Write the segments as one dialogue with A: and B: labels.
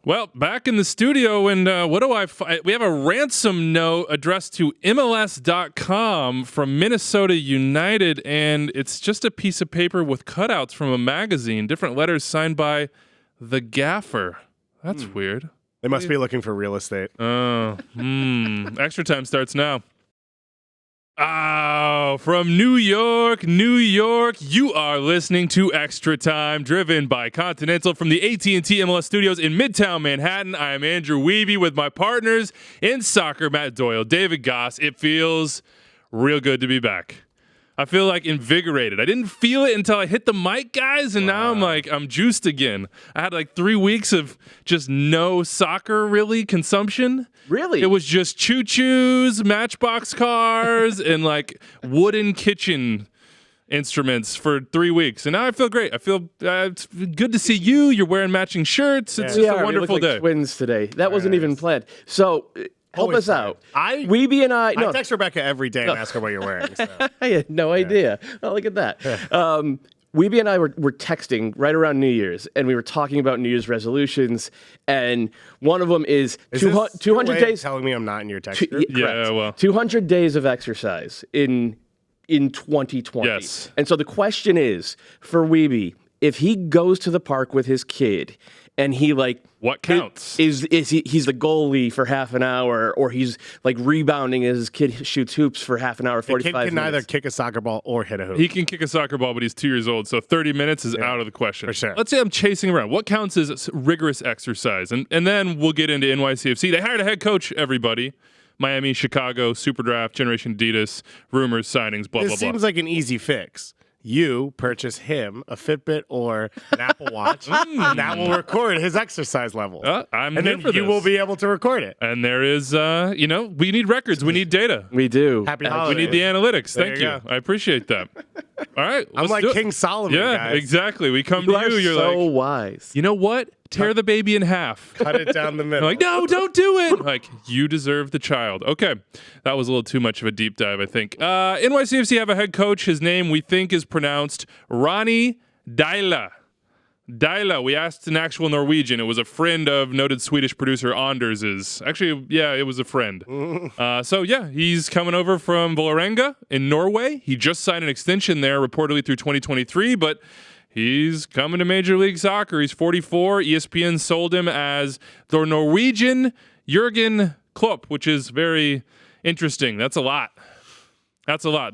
A: Well, back in the studio, and what do we have a ransom note addressed to MLS.com from Minnesota United, and it's just a piece of paper with cutouts from a magazine, different letters signed by the gaffer. That's weird.
B: They must be looking for real estate.
A: Oh, extra time starts now. Oh, from New York, you are listening to Extra Time, driven by Continental from the AT&T MLS studios in Midtown Manhattan. I am Andrew Wiebe with my partners in soccer, Matt Doyle, David Goss. It feels real good to be back. I feel like invigorated. I didn't feel it until I hit the mic, guys, and now I'm juiced again. I had like 3 weeks of just no soccer, really, consumption.
C: Really?
A: It was just choo-choos, Matchbox cars, and like wooden kitchen instruments for 3 weeks. And now I feel great. I feel it's good to see you. You're wearing matching shirts. It's just a wonderful
C: we look like
A: day.
C: Twins today. That wasn't even planned. So help us out. Weebe and I
B: text Rebecca every day and ask her what you're wearing. So.
C: I had no idea. Oh, look at that. Weebe and I were texting right around New Year's, and we were talking about New Year's resolutions, and one of them is 200 days.
B: Telling me I'm not in your text group?
A: Yeah, well.
C: 200 days of exercise in 2020.
A: Yes.
C: And so the question is, for Weebe, if he goes to the park with his kid, and he
A: what counts?
C: He's the goalie for half an hour, or he's like rebounding as his kid shoots hoops for half an hour, 45 minutes.
B: The kid can neither kick a soccer ball or hit a hoop.
A: He can kick a soccer ball, but he's 2 years old, so 30 minutes is out of the question.
B: For sure.
A: Let's say I'm chasing around. What counts as rigorous exercise? And then we'll get into NYCFC. They hired a head coach, everybody. Miami, Chicago, SuperDraft, Generation Adidas, rumors, signings, blah, blah, blah.
B: This seems like an easy fix. You purchase him a Fitbit or an Apple Watch, and that will record his exercise level.
A: And
B: then you will be able to record it.
A: And there is, we need records. We need data.
C: We do.
B: Happy holidays.
A: We need the analytics.
B: There
A: Thank
B: you
A: you.
B: go.
A: I appreciate that. All right.
B: I'm like King Solomon,
A: Yeah,
B: guys.
A: exactly. We come
C: You
A: to
C: are
A: you. You're
C: so
A: like,
C: wise.
A: you know what? Tear the baby in half.
B: Cut it down the middle.
A: I'm like, no, don't do it. Like, you deserve the child. Okay. That was a little too much of a deep dive, I think. NYCFC have a head coach. His name, we think, is pronounced Ronny Deila. Deila. We asked an actual Norwegian. It was a friend of noted Swedish producer Anders's. Actually, yeah, it was a friend. He's coming over from Vålerenga in Norway. He just signed an extension there, reportedly through 2023, but he's coming to Major League Soccer. He's 44. ESPN sold him as the Norwegian Jurgen Klopp, which is very interesting. That's a lot.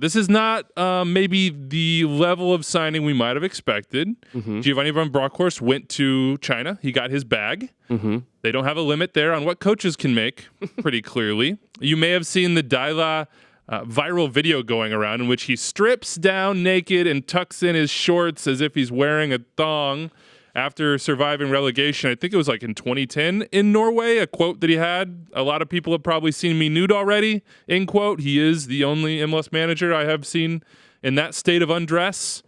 A: This is not maybe the level of signing we might have expected. Giovanni van Bronckhorst went to China. He got his bag. They don't have a limit there on what coaches can make, pretty clearly. You may have seen the Deila viral video going around in which he strips down naked and tucks in his shorts as if he's wearing a thong after surviving relegation. I think it was like in 2010 in Norway, a quote that he had. A lot of people have probably seen me nude already, end quote. He is the only MLS manager I have seen in that state of undress.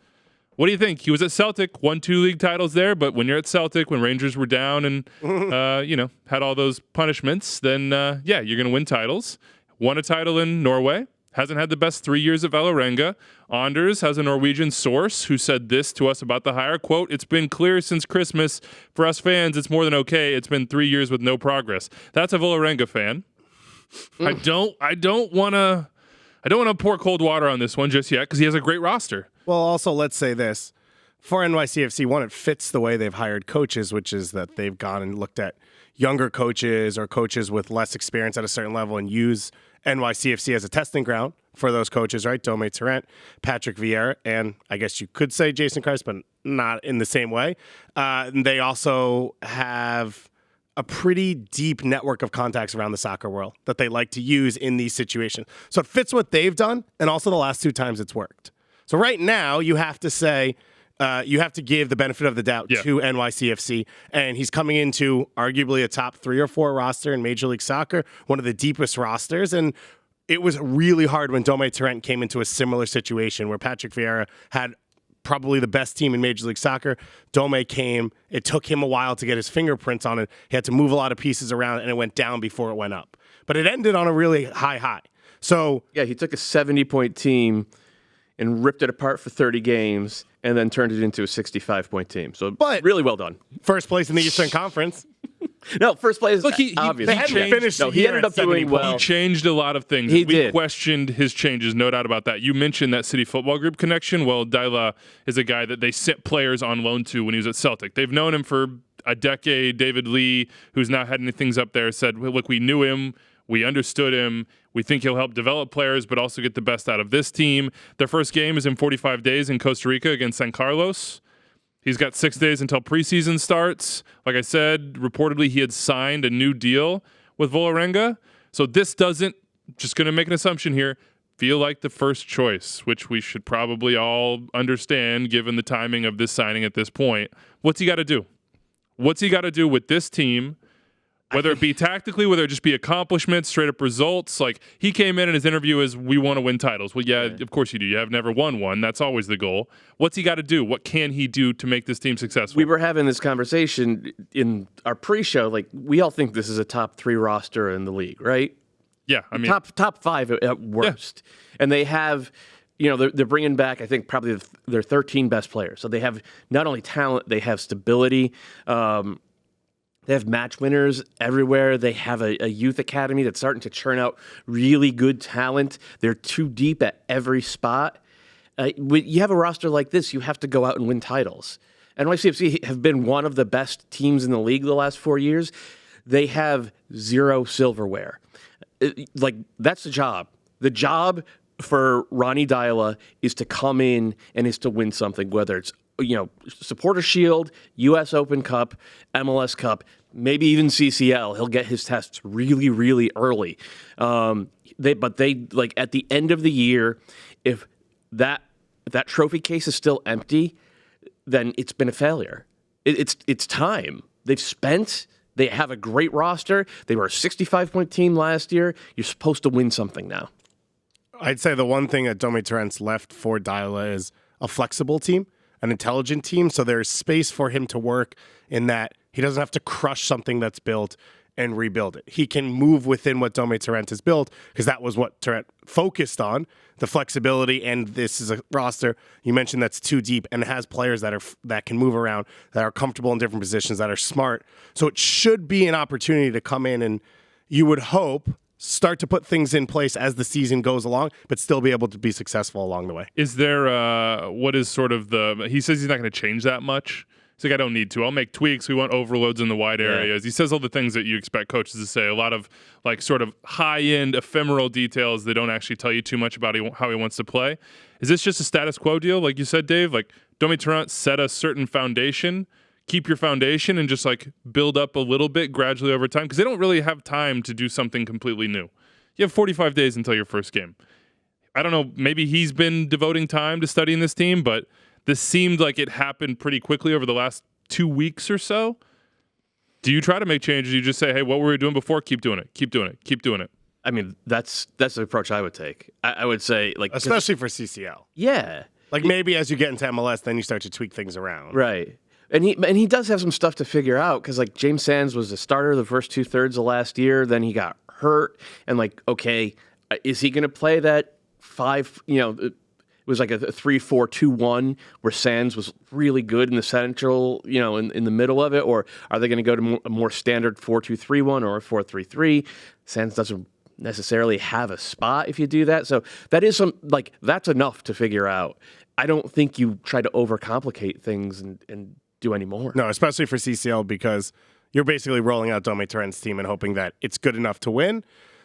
A: What do you think? He was at Celtic, won 2 league titles there, but when you're at Celtic, when Rangers were down and, had all those punishments, then, you're going to win titles. Won a title in Norway. Hasn't had the best 3 years at Vålerenga. Anders has a Norwegian source who said this to us about the hire. Quote, "It's been clear since Christmas. For us fans, it's more than okay. It's been 3 years with no progress." That's a Vålerenga fan. I don't want to pour cold water on this one just yet because he has a great roster.
B: Well, also, let's say this. For NYCFC, one, it fits the way they've hired coaches, which is that they've gone and looked at younger coaches or coaches with less experience at a certain level and use NYCFC as a testing ground for those coaches, right? Dome Tarrant, Patrick Vieira, and I guess you could say Jason Christ, but not in the same way. They also have a pretty deep network of contacts around the soccer world that they like to use in these situations. So it fits what they've done, and also the last 2 times it's worked. So right now, you have to say, you have to give the benefit of the doubt to NYCFC, and he's coming into arguably a top 3 or 4 roster in Major League Soccer, one of the deepest rosters, and it was really hard when Dome Tarrant came into a similar situation where Patrick Vieira had probably the best team in Major League Soccer. Dome came. It took him a while to get his fingerprints on it. He had to move a lot of pieces around, and it went down before it went up. But it ended on a really high. So
C: yeah, he took a 70-point team and ripped it apart for 30 games and then turned it into a 65-point team. So really well done.
B: First place in the Eastern Conference.
C: No, first place.
A: Look, he
C: obviously.
B: finished.
C: No, he ended up doing well.
A: He changed a lot of things.
C: He
A: we
C: did.
A: questioned his changes, no doubt about that. You mentioned that City Football Group connection. Well, Deila is a guy that they sent players on loan to when he was at Celtic. They've known him for a decade. David Lee, who's now heading things up there, said, look, we knew him. We understood him. We think he'll help develop players, but also get the best out of this team. Their first game is in 45 days in Costa Rica against San Carlos. He's got 6 days until preseason starts. Like I said, reportedly he had signed a new deal with Vålerenga. So this doesn't, just going to make an assumption here, feel like the first choice, which we should probably all understand given the timing of this signing at this point. What's he got to do? What's he got to do with this team? Whether it be tactically, whether it just be accomplishments, straight up results. Like, he came in his interview as, we want to win titles. Well, yeah, of course you do. You have never won one. That's always the goal. What's he got to do? What can he do to make this team successful?
C: We were having this conversation in our pre-show. Like, we all think this is a top 3 roster in the league, right?
A: Yeah, I mean,
C: top 5 at worst. Yeah. And they have, they're bringing back, I think, probably their 13 best players. So they have not only talent, they have stability. They have match winners everywhere. They have a youth academy that's starting to churn out really good talent. They're too deep at every spot. When you have a roster like this, you have to go out and win titles. NYCFC have been one of the best teams in the league the last 4 years. They have 0 silverware. That's the job. The job for Ronny Deila is to come in and is to win something, whether it's Supporter Shield, U.S. Open Cup, MLS Cup, maybe even CCL. He'll get his tests really, really early. But they at the end of the year, if that trophy case is still empty, then it's been a failure. It's time. They have a great roster. They were a 65-point team last year. You're supposed to win something now.
B: I'd say the one thing that Domi Torrent's left for Deila is a flexible team, an intelligent team, so there's space for him to work in that he doesn't have to crush something that's built and rebuild it. He can move within what Domi Torrent has built, because that was what Torrent focused on, the flexibility, and this is a roster, you mentioned, that's too deep and has players that can move around, that are comfortable in different positions, that are smart. So it should be an opportunity to come in and, you would hope, start to put things in place as the season goes along, but still be able to be successful along the way.
A: Is there, what is sort of he says he's not going to change that much. He's like, I don't need to. I'll make tweaks. We want overloads in the wide areas. He says all the things that you expect coaches to say, a lot of sort of high-end ephemeral details that don't actually tell you too much about how he wants to play. Is this just a status quo deal, like you said, Dave? Like, Domi Torrent set a certain foundation, keep your foundation and just build up a little bit gradually over time, because they don't really have time to do something completely new. You have 45 days until your first game. I don't know, maybe he's been devoting time to studying this team, but this seemed like it happened pretty quickly over the last 2 weeks or so. Do you try to make changes? You just say, hey, what were we doing before? Keep doing it. Keep doing it. Keep doing it.
C: I mean, that's the approach I would take. I would say,
B: especially for CCL.
C: Yeah.
B: Maybe as you get into MLS, then you start to tweak things around.
C: Right. And he does have some stuff to figure out, because James Sands was the starter the first 2/3 of last year. Then he got hurt, and okay, is he going to play that 5? It was like a 3-4-2-1 where Sands was really good in the central, in the middle of it, or are they going to go to a more standard 4-2-3-1 or a 4-3-3? Sands doesn't necessarily have a spot if you do that, so that is that's enough to figure out. I don't think you try to overcomplicate things and do any more.
B: No, especially for CCL, because you're basically rolling out Domi Torrent's team and hoping that it's good enough to win.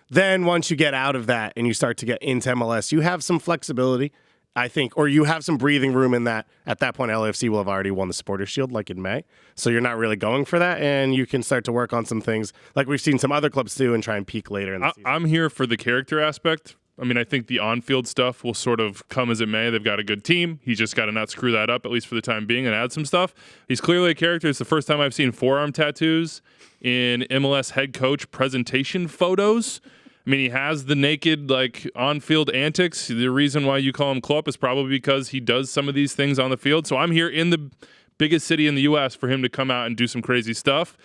B: Then once you get out of that and you start to get into MLS, you have some flexibility, I think, or you have some breathing room in that. At that point, LAFC will have already won the Supporter Shield in May. So you're not really going for that, and you can start to work on some things like we've seen some other clubs do and try and peak later in the season.
A: I'm here for the character aspect. I mean, I think the on-field stuff will sort of come as it may. They've got a good team. He's just got to not screw that up, at least for the time being, and add some stuff. He's clearly a character. It's the first time I've seen forearm tattoos in MLS head coach presentation photos. I mean, he has the naked, on-field antics. The reason why you call him Klopp is probably because he does some of these things on the field. So I'm here in the biggest city in the U.S. for him to come out and do some crazy stuff.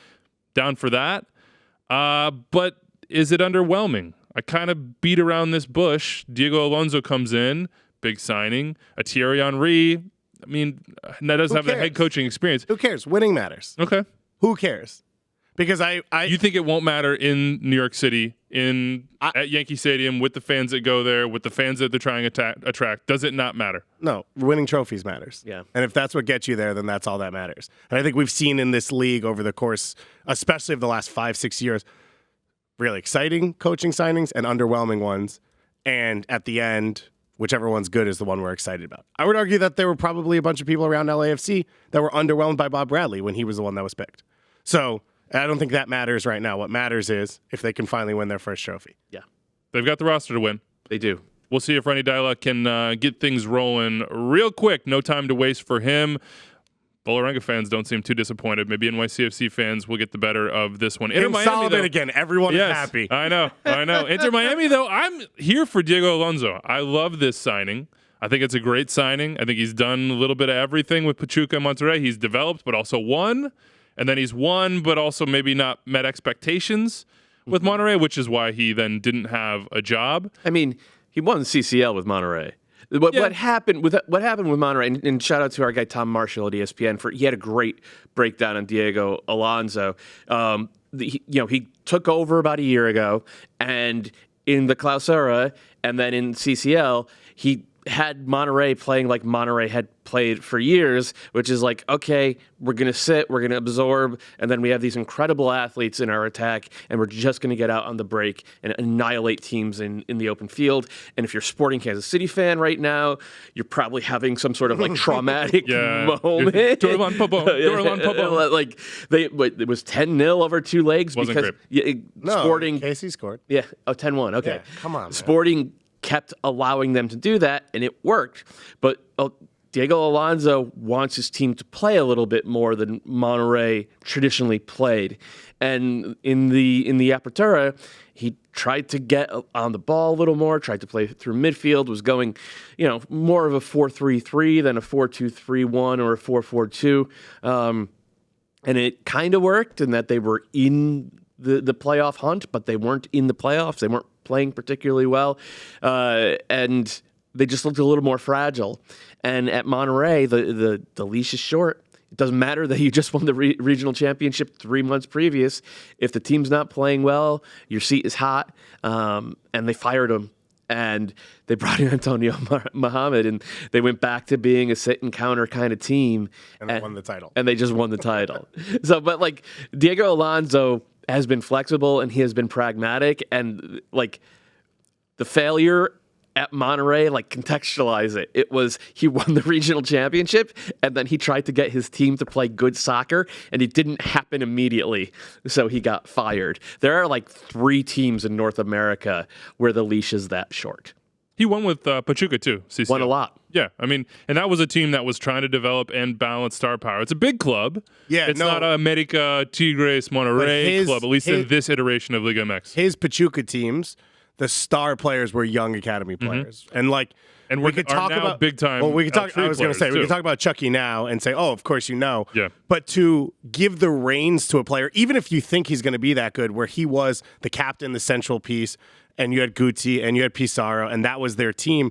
A: Down for that. But is it underwhelming? I kind of beat around this bush. Diego Alonso comes in, big signing. A Thierry Henry, I mean, that doesn't have the head coaching experience.
B: Who cares? Winning matters.
A: Okay.
B: Who cares? Because
A: You think it won't matter in New York City, at Yankee Stadium, with the fans that go there, with the fans that they're trying to attract? Does it not matter?
B: No, winning trophies matters.
C: Yeah.
B: And if that's what gets you there, then that's all that matters. And I think we've seen in this league over the course, especially of the last 5-6 years, really exciting coaching signings and underwhelming ones. And at the end, whichever one's good is the one we're excited about. I would argue that there were probably a bunch of people around LAFC that were underwhelmed by Bob Bradley when he was the one that was picked. So I don't think that matters right now. What matters is if they can finally win their first trophy.
C: Yeah.
A: They've got the roster to win.
C: They do.
A: We'll see if Ronny Deila can get things rolling real quick. No time to waste for him. Boloranga fans don't seem too disappointed. Maybe NYCFC fans will get the better of this one.
B: Inter Miami, Solomon again. Everyone is happy.
A: I know. Inter Miami, though, I'm here for Diego Alonso. I love this signing. I think it's a great signing. I think he's done a little bit of everything with Pachuca and Monterrey. He's developed, but also won. And then he's won, but also maybe not met expectations with Monterrey, which is why he then didn't have a job.
C: I mean, he won CCL with Monterrey. What happened with Monterrey, and shout out to our guy Tom Marshall at ESPN he had a great breakdown on Diego Alonso. He took over about a year ago, and in the Clausura, and then in CCL, he had Monterrey playing like Monterrey had played for years, which is like, okay, we're going to sit, we're going to absorb, and then we have these incredible athletes in our attack, and we're just going to get out on the break and annihilate teams in the open field. And if you're a Sporting Kansas City fan right now, you're probably having some sort of like traumatic moment.
A: Dorlan Pabon.
C: Like it was 10-0 over two legs.
A: Wasn't
C: because Sporting
B: Casey scored.
C: Yeah, 10-1. Okay.
B: Yeah, come on, man.
C: Sporting kept allowing them to do that, and it worked. But Diego Alonso wants his team to play a little bit more than Monterrey traditionally played. And in the Apertura, he tried to get on the ball a little more, tried to play through midfield, was going, more of a 4-3-3 than a 4-2-3-1 or a 4-4-2. And it kind of worked in that they were in the playoff hunt, but they weren't in the playoffs. They weren't playing particularly well, and they just looked a little more fragile. And at Monterrey, the leash is short. It doesn't matter that you just won the regional championship 3 months previous. If the team's not playing well, your seat is hot, and they fired him. And they brought in Antonio Mohamed, and they went back to being a sit and counter kind of team.
B: And they won the title.
C: And they just won the title. But like Diego Alonso has been flexible and he has been pragmatic, and like the failure at Monterrey, like contextualize it. It was he won the regional championship and then he tried to get his team to play good soccer and it didn't happen immediately. So he got fired. There are like 3 teams in North America where the leash is that short.
A: He won with Pachuca too. CCL.
C: Won a lot.
A: Yeah, I mean, and that was a team that was trying to develop and balance star power. It's a big club.
B: Yeah,
A: it's not a America Tigres Monterrey club, at least in this iteration of Liga MX.
B: His Pachuca teams, the star players were young academy players, and we could talk about
A: big time.
B: Well, we could talk. I was going to say
A: too.
B: we could talk about Chucky now and say, oh, of course
A: Yeah.
B: But to give the reins to a player, even if you think he's going to be that good, where he was the captain, the central piece, and you had Guti and you had Pizarro, and that was their team.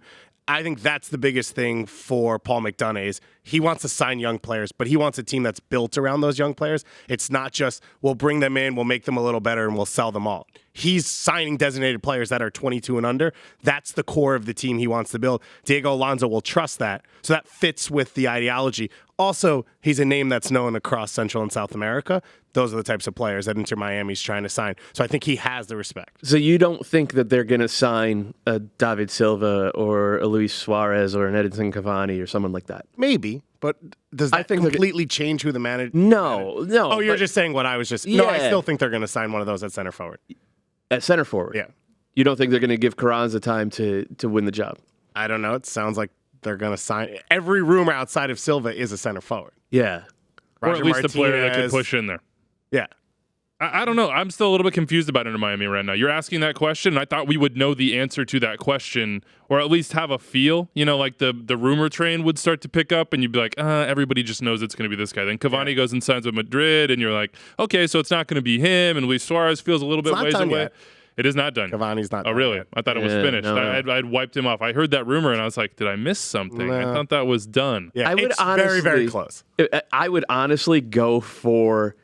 B: I think that's the biggest thing for Paul McDonough is he wants to sign young players, but he wants a team that's built around those young players. It's not just, we'll bring them in, we'll make them a little better, and we'll sell them all. He's signing designated players that are 22 and under. That's the core of the team he wants to build. Diego Alonso will trust that. So that fits with the ideology. Also, he's a name that's known across Central and South America. Those are the types of players that Inter Miami's trying to sign. So I think he has the respect.
C: So you don't think that they're going to sign a David Silva or a Luis Suarez or an Edinson Cavani or someone like that?
B: Maybe, but does that completely change who the manager?
C: No.
B: Oh, you're just saying what I was just. Yeah. No, I still think they're going to sign one of those at center forward.
C: At center forward?
B: Yeah.
C: You don't think they're going to give Carranza time to win the job?
B: I don't know. It sounds like they're going to sign. Every rumor outside of Silva is a center forward.
C: Yeah.
A: Or at least the player that could push in there.
B: Yeah.
A: I don't know. I'm still a little bit confused about Inter Miami right now. You're asking that question, and I thought we would know the answer to that question, or at least have a feel. Like the rumor train would start to pick up, and you'd be like, everybody just knows it's going to be this guy. Then Cavani goes and signs with Madrid, and you're like, okay, so it's not going to be him, and Luis Suarez feels a little bit ways away.
B: Yet.
A: It is not done.
B: Cavani's not done.
A: Oh, really?
B: Yet.
A: I thought it was finished.
C: No.
A: I'd wiped him off. I heard that rumor, and I was like, did I miss something? I thought that was done.
B: Yeah,
C: I would
B: it's
C: honestly,
B: very, very close.
C: I would honestly go for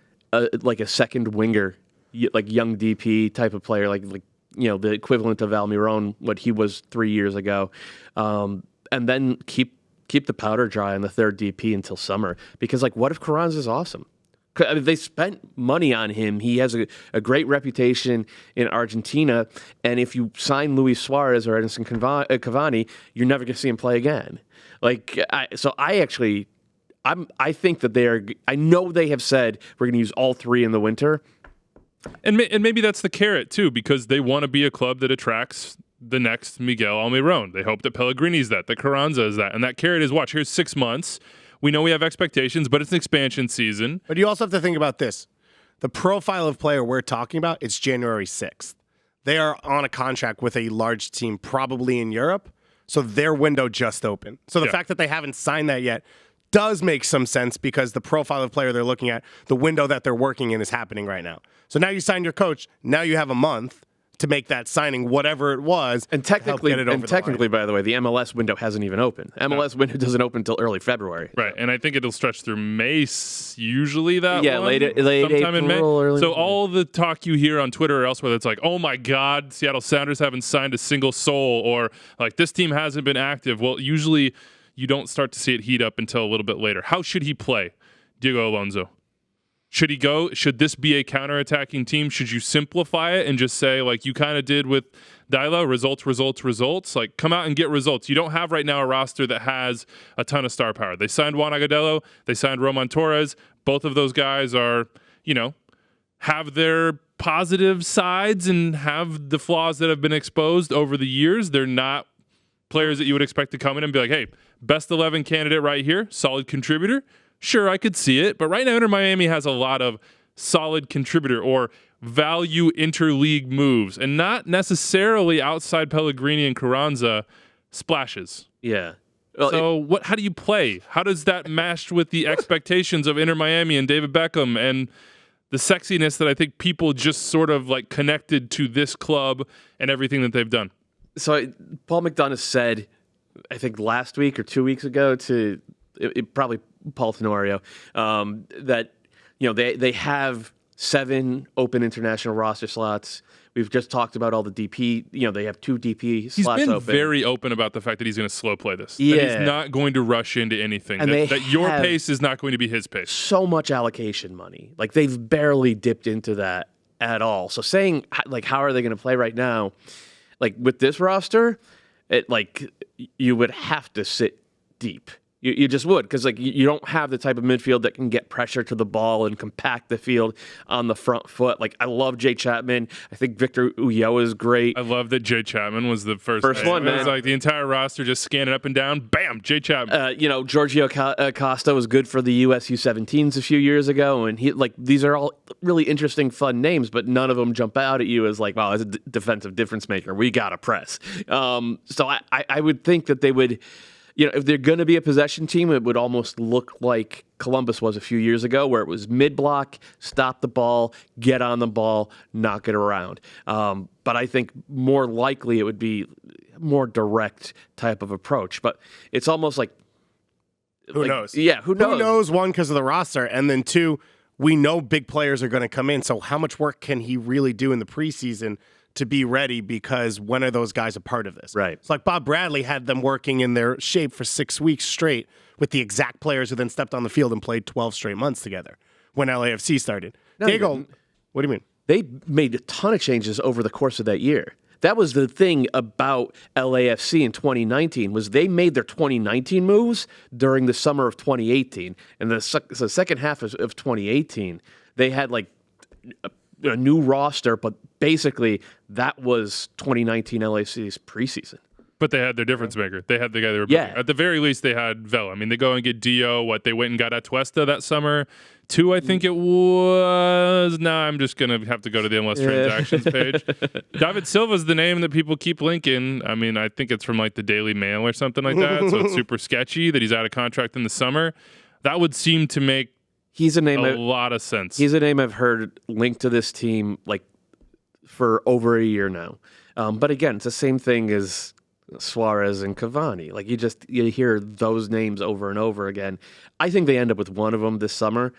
C: like a second winger, like young DP type of player, like the equivalent of Almiron, what he was 3 years ago, and then keep the powder dry on the third DP until summer. Because what if Carranza's awesome? I mean, they spent money on him. He has a great reputation in Argentina, and if you sign Luis Suarez or Edinson Cavani, you're never going to see him play again. I think that I know they have said we're going to use all three in the winter.
A: And maybe that's the carrot, too, because they want to be a club that attracts the next Miguel Almiron. They hope that Pellegrini's that Carranza is that. And that carrot is, watch, here's 6 months. We know we have expectations, but it's an expansion season.
B: But you also have to think about this. The profile of player we're talking about, it's January 6th. They are on a contract with a large team, probably in Europe, so their window just opened. So the fact that they haven't signed that yet does make some sense because the profile of player they're looking at, the window that they're working in is happening right now. So now you signed your coach. Now you have a month to make that signing, whatever it was.
C: And technically, by the way, the MLS window hasn't even opened. MLS window doesn't open until early February.
A: Right, and I think it'll stretch through May, usually that
C: one.
A: Late sometime in May. So all the talk you hear on Twitter or elsewhere that's like, oh my God, Seattle Sounders haven't signed a single soul, or this team hasn't been active. Well, usually you don't start to see it heat up until a little bit later. How should he play, Diego Alonso? Should he go? Should this be a counterattacking team? Should you simplify it and just say, like you kind of did with Deila, results? Come out and get results. You don't have right now a roster that has a ton of star power. They signed Juan Agudelo. They signed Roman Torres. Both of those guys are, have their positive sides and have the flaws that have been exposed over the years. They're not players that you would expect to come in and be like, hey, best 11 candidate right here, solid contributor. Sure, I could see it, but right now Inter Miami has a lot of solid contributor or value interleague moves, and not necessarily outside Pellegrini and Carranza splashes.
C: Yeah.
A: Well, so how do you play? How does that match with the expectations of Inter Miami and David Beckham and the sexiness that I think people just sort of connected to this club and everything that they've done?
C: So Paul McDonough said, I think last week or 2 weeks ago to probably Paul Tenorio, that they have 7 open international roster slots. We've just talked about all the DP. They have 2 DP slots open.
A: He's been very open about the fact that he's going to slow play this.
C: Yeah.
A: That he's not going to rush into anything.
C: And
A: that your pace is not going to be his pace.
C: So much allocation money. They've barely dipped into that at all. So saying, how are they going to play right now? With this roster, you would have to sit deep. You just would, because you don't have the type of midfield that can get pressure to the ball and compact the field on the front foot. I love Jay Chapman. I think Victor Ulloa is great.
A: I love that Jay Chapman was the first
C: one, man.
A: It was the entire roster just scanning up and down. Bam, Jay Chapman.
C: Giorgio Costa was good for the US U17s a few years ago, and these are all really interesting, fun names, but none of them jump out at you as wow, as a defensive difference maker, we got to press. So I would think that they would. If they're going to be a possession team, it would almost look like Columbus was a few years ago, where it was mid-block, stop the ball, get on the ball, knock it around. But I think more likely it would be more direct type of approach. But it's almost
B: who knows?
C: Yeah, who knows?
B: Who knows, one, because of the roster, and then two, we know big players are going to come in, so how much work can he really do in the preseason to be ready, because when are those guys a part of this?
C: Right.
B: It's Bob Bradley had them working in their shape for 6 weeks straight with the exact players who then stepped on the field and played 12 straight months together when LAFC started.
C: No,
B: Diego, what do you mean?
C: They made a ton of changes over the course of that year. That was the thing about LAFC in 2019 was they made their 2019 moves during the summer of 2018. And the second half of 2018, they had a new roster, but basically that was 2019 LAFC's preseason.
A: But they had their difference maker. They had the guy they were building.
C: Yeah.
A: At the very least, they had Vela. I mean, they go and get Dio. They went and got Atuesta that summer. 2, I think it was. Now I'm just going to have to go to the MLS transactions page. David Silva's the name that people keep linking. I mean, I think it's from the Daily Mail or something like that. So it's super sketchy that he's out of contract in the summer. That would seem to make
C: a
A: lot of sense.
C: He's a name I've heard linked to this team for over a year now. But again, it's the same thing as Suarez and Cavani. You hear those names over and over again. I think they end up with one of them this summer.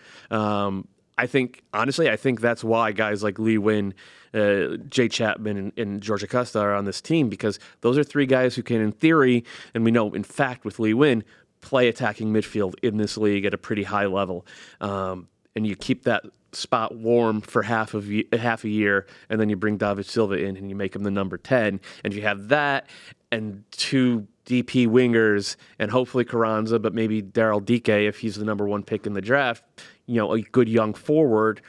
C: I think that's why guys like Lee Nguyen, Jay Chapman, and George Acosta are on this team, because those are three guys who can, in theory, and we know in fact with Lee Nguyen, play attacking midfield in this league at a pretty high level. And you keep that spot warm for half a year, and then you bring David Silva in and you make him the number 10. And you have that and two DP wingers and hopefully Carranza, but maybe Daryl Dike if he's the number 1 pick in the draft, a good young forward,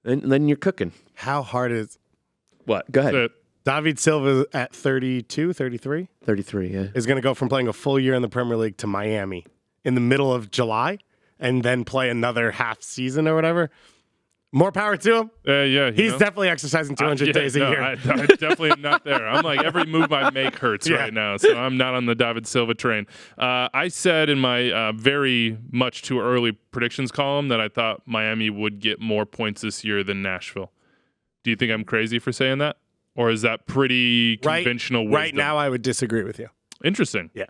C: and then you're cooking.
B: How hard is
C: What? Go ahead.
B: David Silva at 32, 33?
C: 33, yeah.
B: Is going to go from playing a full year in the Premier League to Miami in the middle of July and then play another half season or whatever. More power to him.
A: Yeah,
B: he's definitely exercising 200 days a year.
A: I definitely am not there. I'm like, every move I make hurts right now, so I'm not on the David Silva train. I said in my very much too early predictions column that I thought Miami would get more points this year than Nashville. Do you think I'm crazy for saying that? Or is that pretty conventional wisdom?
B: Right now, I would disagree with you.
A: Interesting.
B: Yeah.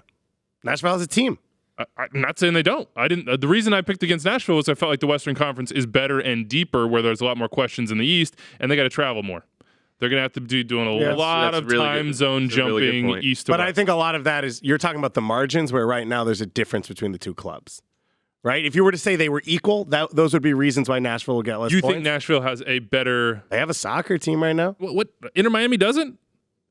B: Nashville has a team.
A: I'm not saying they don't. I didn't. The reason I picked against Nashville was I felt like the Western Conference is better and deeper, where there's a lot more questions in the East, and they got to travel more. They're going to have to be doing a lot of
C: really
A: time zone jumping east to west.
B: But I think a lot of that is you're talking about the margins, where right now there's a difference between the two clubs. Right? If you were to say they were equal, those would be reasons why Nashville would get less points.
A: You think Nashville has a better...
B: They have a soccer team right now.
A: What? Inter Miami doesn't?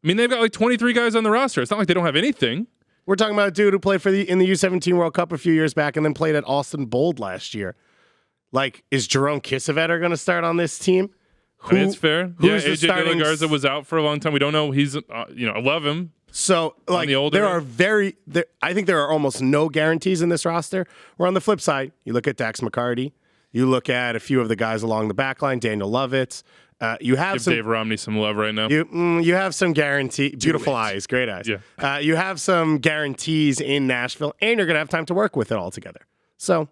A: I mean, they've got like 23 guys on the roster. It's not like they don't have anything.
B: We're talking about a dude who played in the U17 World Cup a few years back and then played at Austin Bold last year. Like, is Jerome Kisavetter going to start on this team?
A: I mean, it's fair.
B: Who's
A: AJ De La Garza was out for a long time. We don't know. He's, I love him.
B: So, like, I think there are almost no guarantees in this roster. Where on the flip side, you look at Dax McCarty, you look at a few of the guys along the back line, Daniel Lovitz. You have
A: Give Dave Romney some love right now.
B: You have some guarantee. Beautiful eyes, great eyes.
A: Yeah.
B: You have some guarantees in Nashville, and you're going to have time to work with it all together. So,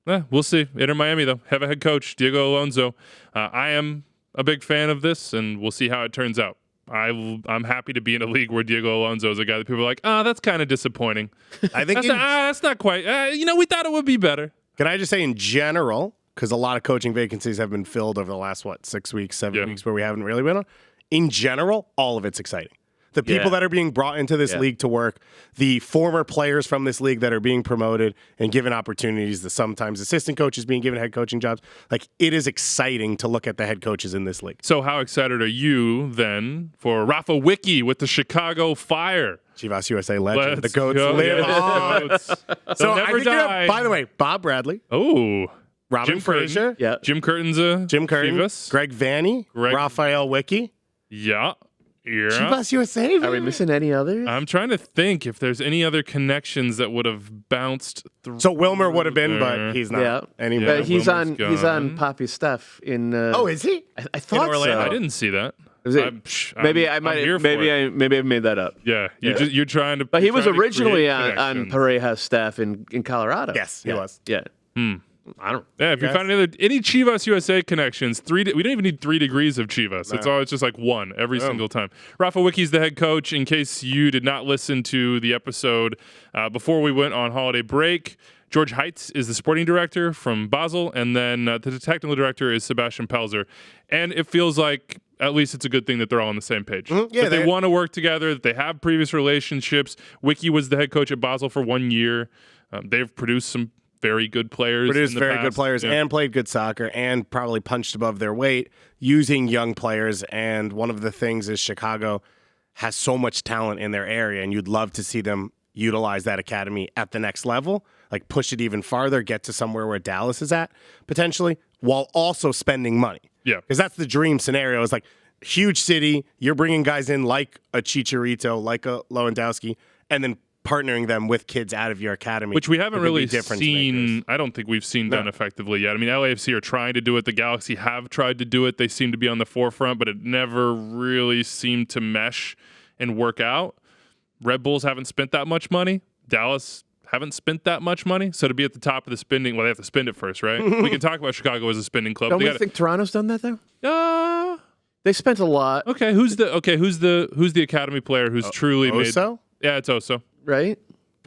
A: we'll see. Inter Miami, though, have a head coach, Diego Alonso. I am a big fan of this, and we'll see how it turns out. I'm happy to be in a league where Diego Alonso is a guy that people are like, that's kind of disappointing.
B: I think
A: that's not quite. We thought it would be better.
B: Can I just say in general, because a lot of coaching vacancies have been filled over the last, 6 weeks, 7 weeks, where we haven't really been on. In general, all of it's exciting. The people that are being brought into this league to work, the former players from this league that are being promoted and given opportunities, the sometimes assistant coaches being given head coaching jobs. Like, it is exciting to look at the head coaches in this league.
A: So how excited are you then for Rafa Wicki with the Chicago Fire?
B: Chivas USA legend.
A: Let's
B: the GOATs
A: go.
B: live on.
A: So
B: I think by the way, Bob Bradley.
A: Oh.
B: Robin
A: Jim
B: Frazier.
A: Curtin. Jim Curtin.
B: Chivas. Greg Vanny. Raphael Wicki.
A: Yeah.
B: Chivas USA.
C: Are we missing any others?
A: I'm trying to think if there's any other connections that would have bounced through.
B: So Wilmer would have been, but he's not anymore.
C: But he's on Poppy's stuff in.
B: Is he?
C: I thought so.
A: I didn't see that.
C: Maybe I made that up.
A: Yeah, you're trying to.
C: But he was originally on Pareja's staff in Colorado.
B: Yes, he was.
C: Yeah. I don't.
A: Yeah, if you found any Chivas USA connections, we don't even need 3 degrees of Chivas. It's just like 1 every single time. Rafa Wicki's the head coach. In case you did not listen to the episode before we went on holiday break, George Heitz is the sporting director from Basel, and then the technical director is Sebastian Pelzer. And it feels like at least it's a good thing that they're all on the same page.
B: Yeah,
A: that they want to work together, that they have previous relationships. Wicki was the head coach at Basel for 1 year. They've produced some very good players.
B: Good players and played good soccer and probably punched above their weight using young players. And one of the things is Chicago has so much talent in their area, and you'd love to see them utilize that academy at the next level, like push it even farther, get to somewhere where Dallas is at potentially, while also spending money.
A: Yeah.
B: Because that's the dream scenario. It's like huge city, you're bringing guys in like a Chicharito, like a Lewandowski, and then partnering them with kids out of your academy.
A: Which we haven't really seen. I don't think we've seen done effectively yet. I mean, LAFC are trying to do it. The Galaxy have tried to do it. They seem to be on the forefront, but it never really seemed to mesh and work out. Red Bulls haven't spent that much money. Dallas haven't spent that much money. So to be at the top of the spending, well, they have to spend it first, right? We can talk about Chicago as a spending club.
C: Don't we think Toronto's done that though? They spent a lot.
A: Who's the academy player who's truly
B: Oso?
A: made? Yeah, it's Oso.
C: Right?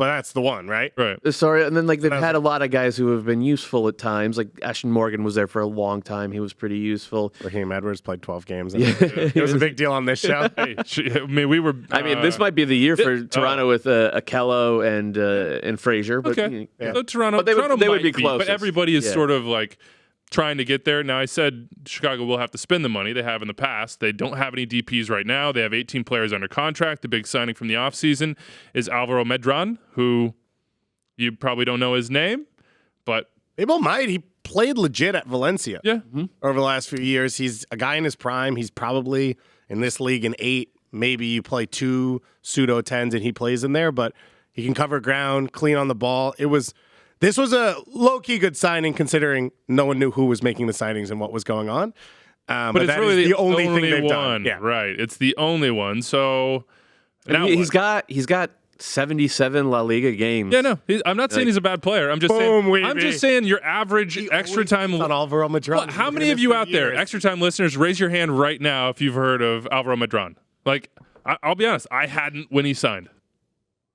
B: but that's the one, right?
A: Right.
C: Sorry, and then like they've had a lot of guys who have been useful at times. Like Ashton Morgan was there for a long time. He was pretty useful.
B: Raheem Edwards played 12 games. It was a big deal on this show.
A: Hey, I mean, we were.
C: I mean, this might be the year for Toronto with Akello and Frazier. But,
A: Okay. So Toronto,
C: they
A: Toronto
C: would
A: might
C: be
A: be,
C: closest.
A: but everybody is
C: Yeah.
A: sort of like trying to get there. Now, I said Chicago will have to spend the money they have in the past. They don't have any DPs right now. They have 18 players under contract. The big signing from the offseason is Alvaro Medran, who you probably don't know his name, but
B: People might. He played legit at Valencia
A: yeah.
B: over the last few years. He's a guy in his prime. He's probably in this league an 8. Maybe you play 2 pseudo 10s and he plays in there, but he can cover ground, clean on the ball. This was a low-key good signing considering no one knew who was making the signings and what was going on. But
A: It's
B: that
A: really
B: is the only thing they've
A: one.
B: done. Yeah.
A: Right. It's the only one. So now
C: he's
A: what?
C: got 77 La Liga games.
A: Yeah, no. I'm not saying he's a bad player. I'm just saying your average extra time
B: on Alvaro Medran.
A: Well, how many of you out there, extra time listeners, raise your hand right now if you've heard of Alvaro Medran? Like, I'll be honest, I hadn't when he signed.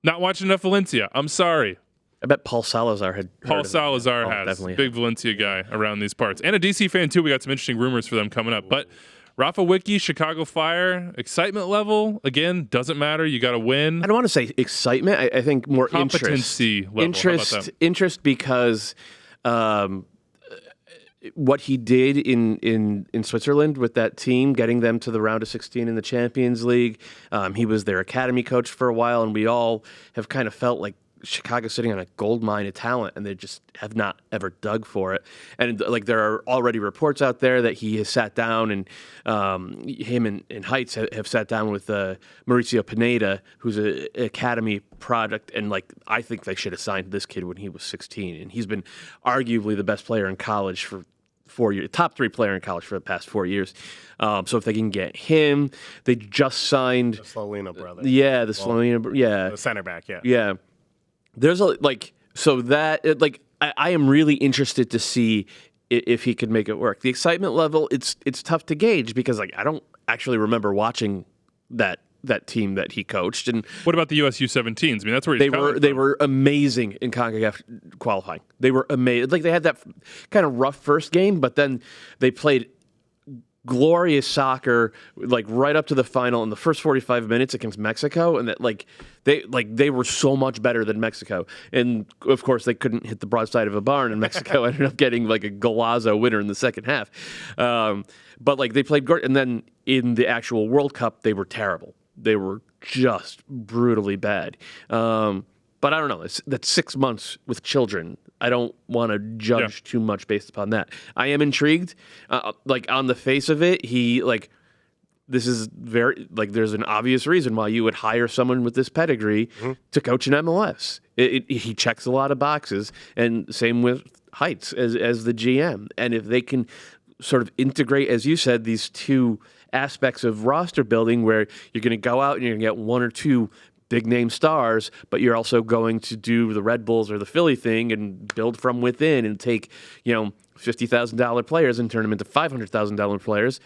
A: Not watching enough Valencia. I'm sorry.
C: I bet Paul Salazar had.
A: Paul Salazar has.
C: Definitely.
A: Big Valencia guy around these parts. And a DC fan, too. We got some interesting rumors for them coming up. But Rafa Wicki, Chicago Fire, excitement level, again, doesn't matter. You got to win.
C: I don't want to say excitement. I think more
A: Competency level.
C: interest.
A: How about that?
C: Interest because what he did in Switzerland with that team, getting them to the round of 16 in the Champions League. He was their academy coach for a while, and we all have kind of felt like Chicago's sitting on a gold mine of talent, and they just have not ever dug for it. And like there are already reports out there that he has sat down, and him and Heights have sat down with Mauricio Pineda, who's an academy product, and like I think they should have signed this kid when he was 16, and he's been arguably the best player in college for 4 years, top 3 player in college for the past 4 years. So if they can get him, they just signed
B: The Slovenia brother.
C: Yeah, the Slovenia, yeah,
B: The center back, yeah.
C: yeah. There's I am really interested to see if he could make it work. The excitement level, it's tough to gauge because like I don't actually remember watching that team that he coached. And
A: What about the US U17s? I mean, that's where he's
C: they were amazing in CONCACAF qualifying. They were amazing. Like they had that kind of rough first game, but then they played glorious soccer like right up to the final in the first 45 minutes against Mexico, and that they were so much better than Mexico. And of course they couldn't hit the broadside of a barn, and Mexico ended up getting like a golazo winner in the second half. But like they played great, and then in the actual World Cup they were terrible. They were just brutally bad. But I don't know. That's 6 months with children. I don't want to judge too much based upon that. I am intrigued. Like on the face of it, this is very like there's an obvious reason why you would hire someone with this pedigree to coach an MLS. He checks a lot of boxes, and same with Heights as the GM. And if they can sort of integrate, as you said, these two aspects of roster building, where you're going to go out and you're going to get 1 or 2 big name stars, but you're also going to do the Red Bulls or the Philly thing and build from within and take, $50,000 players and turn them into $500,000 players.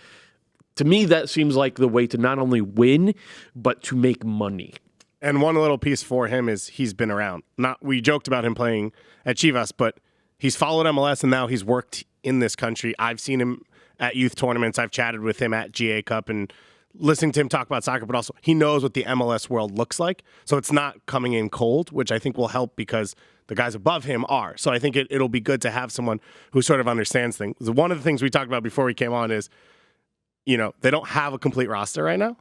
C: To me, that seems like the way to not only win, but to make money.
B: And one little piece for him is he's been around. We joked about him playing at Chivas, but he's followed MLS and now he's worked in this country. I've seen him at youth tournaments. I've chatted with him at GA Cup and listening to him talk about soccer, but also he knows what the MLS world looks like. So it's not coming in cold, which I think will help because the guys above him are. So I think it'll be good to have someone who sort of understands things. One of the things we talked about before we came on is, they don't have a complete roster right now.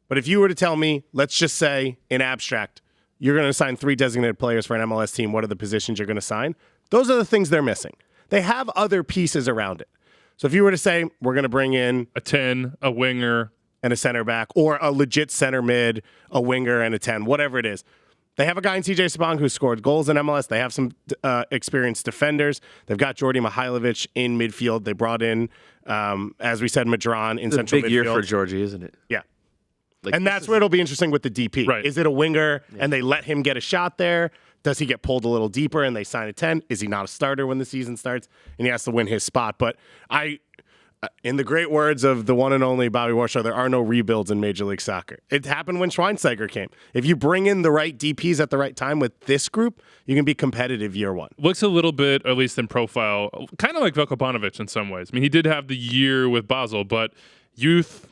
B: But if you were to tell me, let's just say in abstract, you're going to sign 3 designated players for an MLS team, what are the positions you're going to sign? Those are the things they're missing. They have other pieces around it. So if you were to say, we're going to bring in
A: a 10, a winger,
B: and a center back, or a legit center mid, a winger, and a 10, whatever it is. They have a guy in TJ Sabong who scored goals in MLS. They have some experienced defenders. They've got Jordi Mihailovic in midfield. They brought in, as we said, Madron in central midfield.
C: It's a big year for Georgie, isn't it?
B: Yeah. And that's where it'll be interesting with the DP.
A: Right.
B: Is it a winger and they let him get a shot there? Does he get pulled a little deeper and they sign a 10? Is he not a starter when the season starts? And he has to win his spot. But in the great words of the one and only Bobby Warshaw, there are no rebuilds in Major League Soccer. It happened when Schweinsteiger came. If you bring in the right DPs at the right time with this group, you can be competitive year one.
A: Looks a little bit, at least in profile, kind of like Veljko Banović in some ways. I mean, he did have the year with Basel, but youth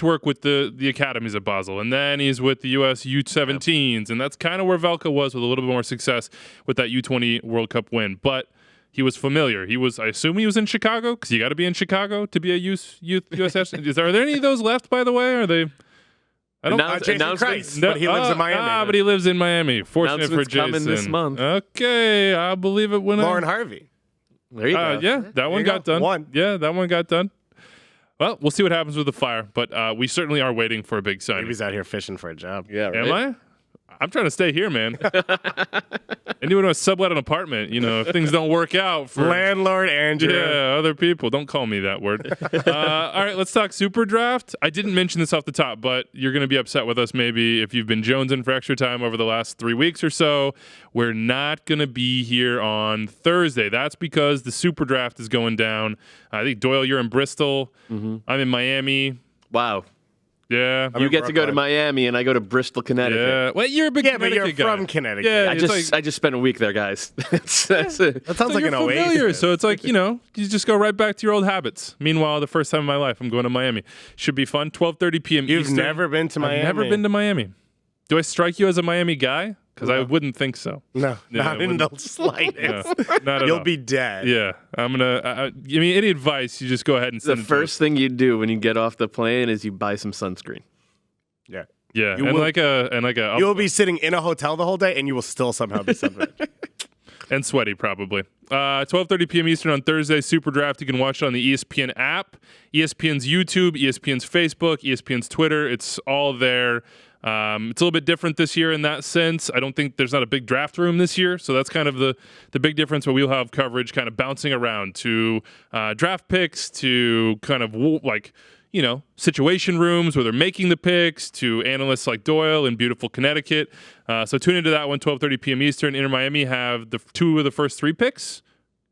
A: work with the academies at Basel, and then he's with the U.S. U17s, and that's kind of where Veljko was with a little bit more success with that U20 World Cup win. But he was familiar. I assume he was in Chicago, because you got to be in Chicago to be a youth USS. Are there any of those left, by the way? Are they? I don't.
B: Jason Christ, but he lives in Miami.
A: But he lives in Miami. Fortunate for Jason.
C: Coming this month.
A: Okay, I'll believe it when
B: Lauren Harvey.
C: There you go.
A: Yeah, that one got done.
B: One.
A: Yeah, that one got done. Well, we'll see what happens with the Fire, but we certainly are waiting for a big signing.
B: Maybe he's out here fishing for a job.
C: Yeah, right.
A: Am I? I'm trying to stay here, man. Anyone who has sublet an apartment, if things don't work out for
B: Landlord Andrew.
A: Yeah, other people. Don't call me that word. All right, let's talk SuperDraft. I didn't mention this off the top, but you're going to be upset with us maybe if you've been jonesing for extra time over the last 3 weeks or so. We're not going to be here on Thursday. That's because the SuperDraft is going down. I think, Doyle, you're in Bristol. Mm-hmm. I'm in Miami.
C: Wow.
A: Yeah.
C: You get to go to Miami, and I go to Bristol, Connecticut.
A: Yeah. Well, you're a big Connecticut guy.
B: From Connecticut.
A: Yeah,
C: I just spent a week there, guys. That's it.
B: That sounds like an
A: familiar,
B: oasis.
A: so it's like, you just go right back to your old habits. Meanwhile, the first time in my life, I'm going to Miami. Should be fun. 12:30 p.m.
B: You've
A: Eastern.
B: never been to Miami?
A: I've never been to Miami. Do I strike you as a Miami guy? Because I wouldn't think so.
B: No, not in the slightest.
A: No, not at
B: You'll
A: all.
B: be dead.
A: Yeah. I'm going to, give me any advice, you just go ahead and send
C: The
A: it to
C: first
A: us.
C: thing you do when you get off the plane is you buy some sunscreen.
B: Yeah.
A: Yeah.
B: You will-
A: like a,
B: You'll be sitting in a hotel the whole day, and you will still somehow be sunburned.
A: and sweaty probably. 12:30 p.m. Eastern on Thursday. SuperDraft. You can watch it on the ESPN app, ESPN's YouTube, ESPN's Facebook, ESPN's Twitter. It's all there. It's a little bit different this year in that sense. I don't think there's not a big draft room this year, so that's kind of the big difference. But we'll have coverage kind of bouncing around to draft picks, to kind of situation rooms where they're making the picks, to analysts like Doyle in beautiful Connecticut. So tune into that one, 12:30 p.m. Eastern. Inter Miami have the two of the first three picks.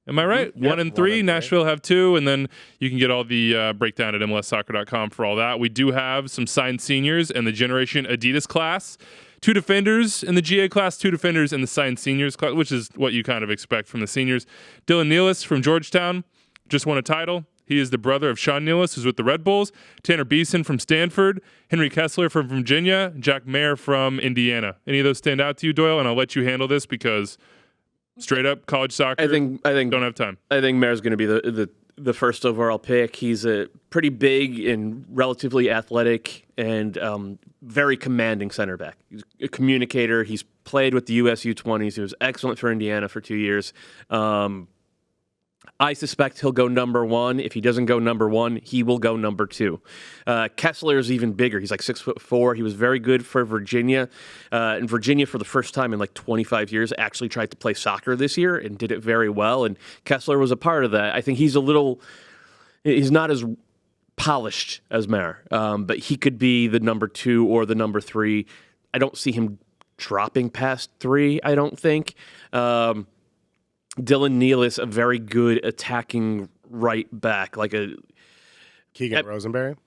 A: Am I right?
B: Yep,
A: 1 and 3.
B: 1 and 3.
A: Nashville have 2, and then you can get all the breakdown at MLSsoccer.com for all that. We do have some signed seniors in the Generation Adidas class. 2 defenders in the GA class, 2 defenders in the signed seniors class, which is what you kind of expect from the seniors. Dylan Nealis from Georgetown just won a title. He is the brother of Sean Nealis, who's with the Red Bulls. Tanner Beeson from Stanford. Henry Kessler from Virginia. Jack Mayer from Indiana. Any of those stand out to you, Doyle? And I'll let you handle this because straight up college soccer,
C: I think
A: don't have time.
C: I think Mayer's going to be the first overall pick. He's a pretty big and relatively athletic and very commanding center back. He's a communicator. He's played with the US U20s. He was excellent for Indiana for 2 years. I suspect he'll go number 1. If he doesn't go number 1, he will go number 2. Kessler is even bigger. He's like 6'4". He was very good for Virginia. And Virginia, for the first time in like 25 years, actually tried to play soccer this year and did it very well. And Kessler was a part of that. I think he's not as polished as Mayer, but he could be the number 2 or the number 3. I don't see him dropping past 3, I don't think. Dylan Nealis, a very good attacking right back, like a
B: Keegan Rosenberry?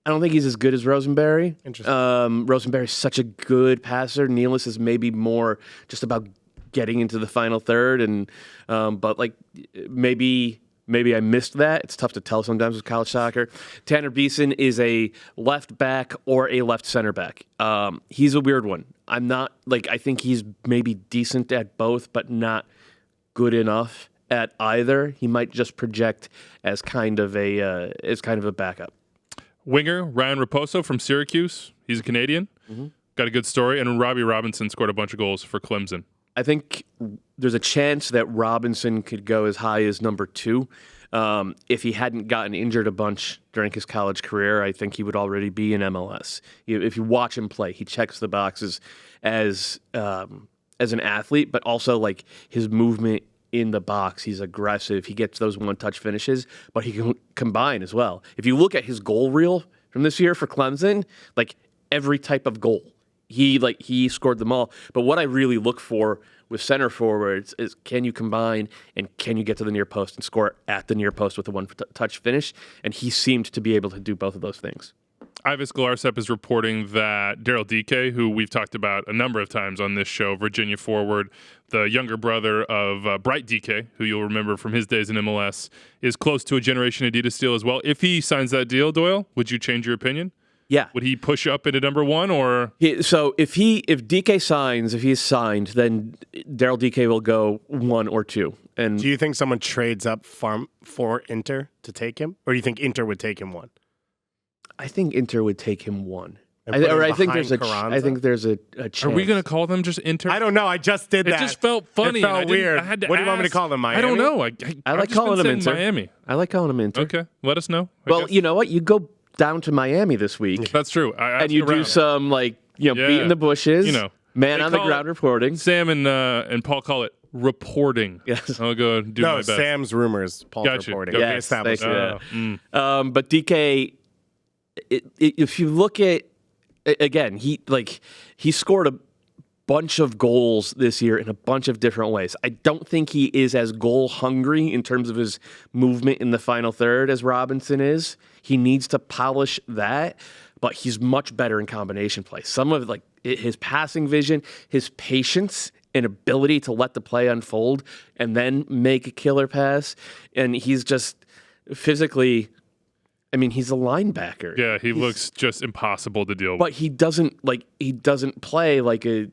C: I don't think he's as good as Rosenberry.
B: Interesting.
C: Rosenberry's such a good passer. Nealis is maybe more just about getting into the final third, and but like maybe I missed that. It's tough to tell sometimes with college soccer. Tanner Beeson is a left back or a left center back. He's a weird one. I think he's maybe decent at both, but not good enough at either. He might just project as kind of a backup.
A: Winger Ryan Raposo from Syracuse. He's a Canadian. Mm-hmm. Got a good story. And Robbie Robinson scored a bunch of goals for Clemson.
C: I think there's a chance that Robinson could go as high as number 2. If he hadn't gotten injured a bunch during his college career, I think he would already be in MLS. If you watch him play, he checks the boxes as an athlete, but also like his movement in the box. He's aggressive. He gets those one-touch finishes, but he can combine as well. If you look at his goal reel from this year for Clemson, like every type of goal, he scored them all. But what I really look for with center forwards is can you combine and can you get to the near post and score at the near post with a one-touch finish? And he seemed to be able to do both of those things.
A: Ivis Galarsep is reporting that Daryl Dike, who we've talked about a number of times on this show, Virginia forward, the younger brother of Bright Dike, who you'll remember from his days in MLS, is close to a Generation Adidas deal as well. If he signs that deal, Doyle, would you change your opinion?
C: Yeah.
A: Would he push up into number one, or?
C: So if DK signs, if he's signed, then Daryl DK will go 1 or 2. And
B: do you think someone trades up for Inter to take him? Or do you think Inter would take him 1?
C: I think Inter would take him 1.
B: I
C: think there's a chance.
A: Are we going to call them just Inter?
B: I don't know. I just did that.
A: It just felt funny.
B: It felt weird.
A: I had to
B: what do you want me to
A: ask.
B: call them, Miami?
A: I don't know.
C: I like calling them Inter.
A: Miami.
C: I like calling them Inter.
A: Okay, let us know.
C: Well, you know what? You go down to Miami this week.
A: That's true.
C: And you do some beating the bushes. Man on the ground reporting.
A: Sam and Paul call it reporting.
C: Yes.
A: I'll go do my best.
B: Sam's rumors. Paul's reporting.
A: Okay.
C: Yes, thank you.
A: Mm.
C: But DK, if you look at again, he scored a bunch of goals this year in a bunch of different ways. I don't think he is as goal hungry in terms of his movement in the final third as Robinson is. He needs to polish that, but he's much better in combination play. Some of his passing vision, his patience and ability to let the play unfold and then make a killer pass, and he's just physically, I mean, he's a linebacker.
A: Yeah, he looks just impossible to deal with.
C: But he doesn't play like a.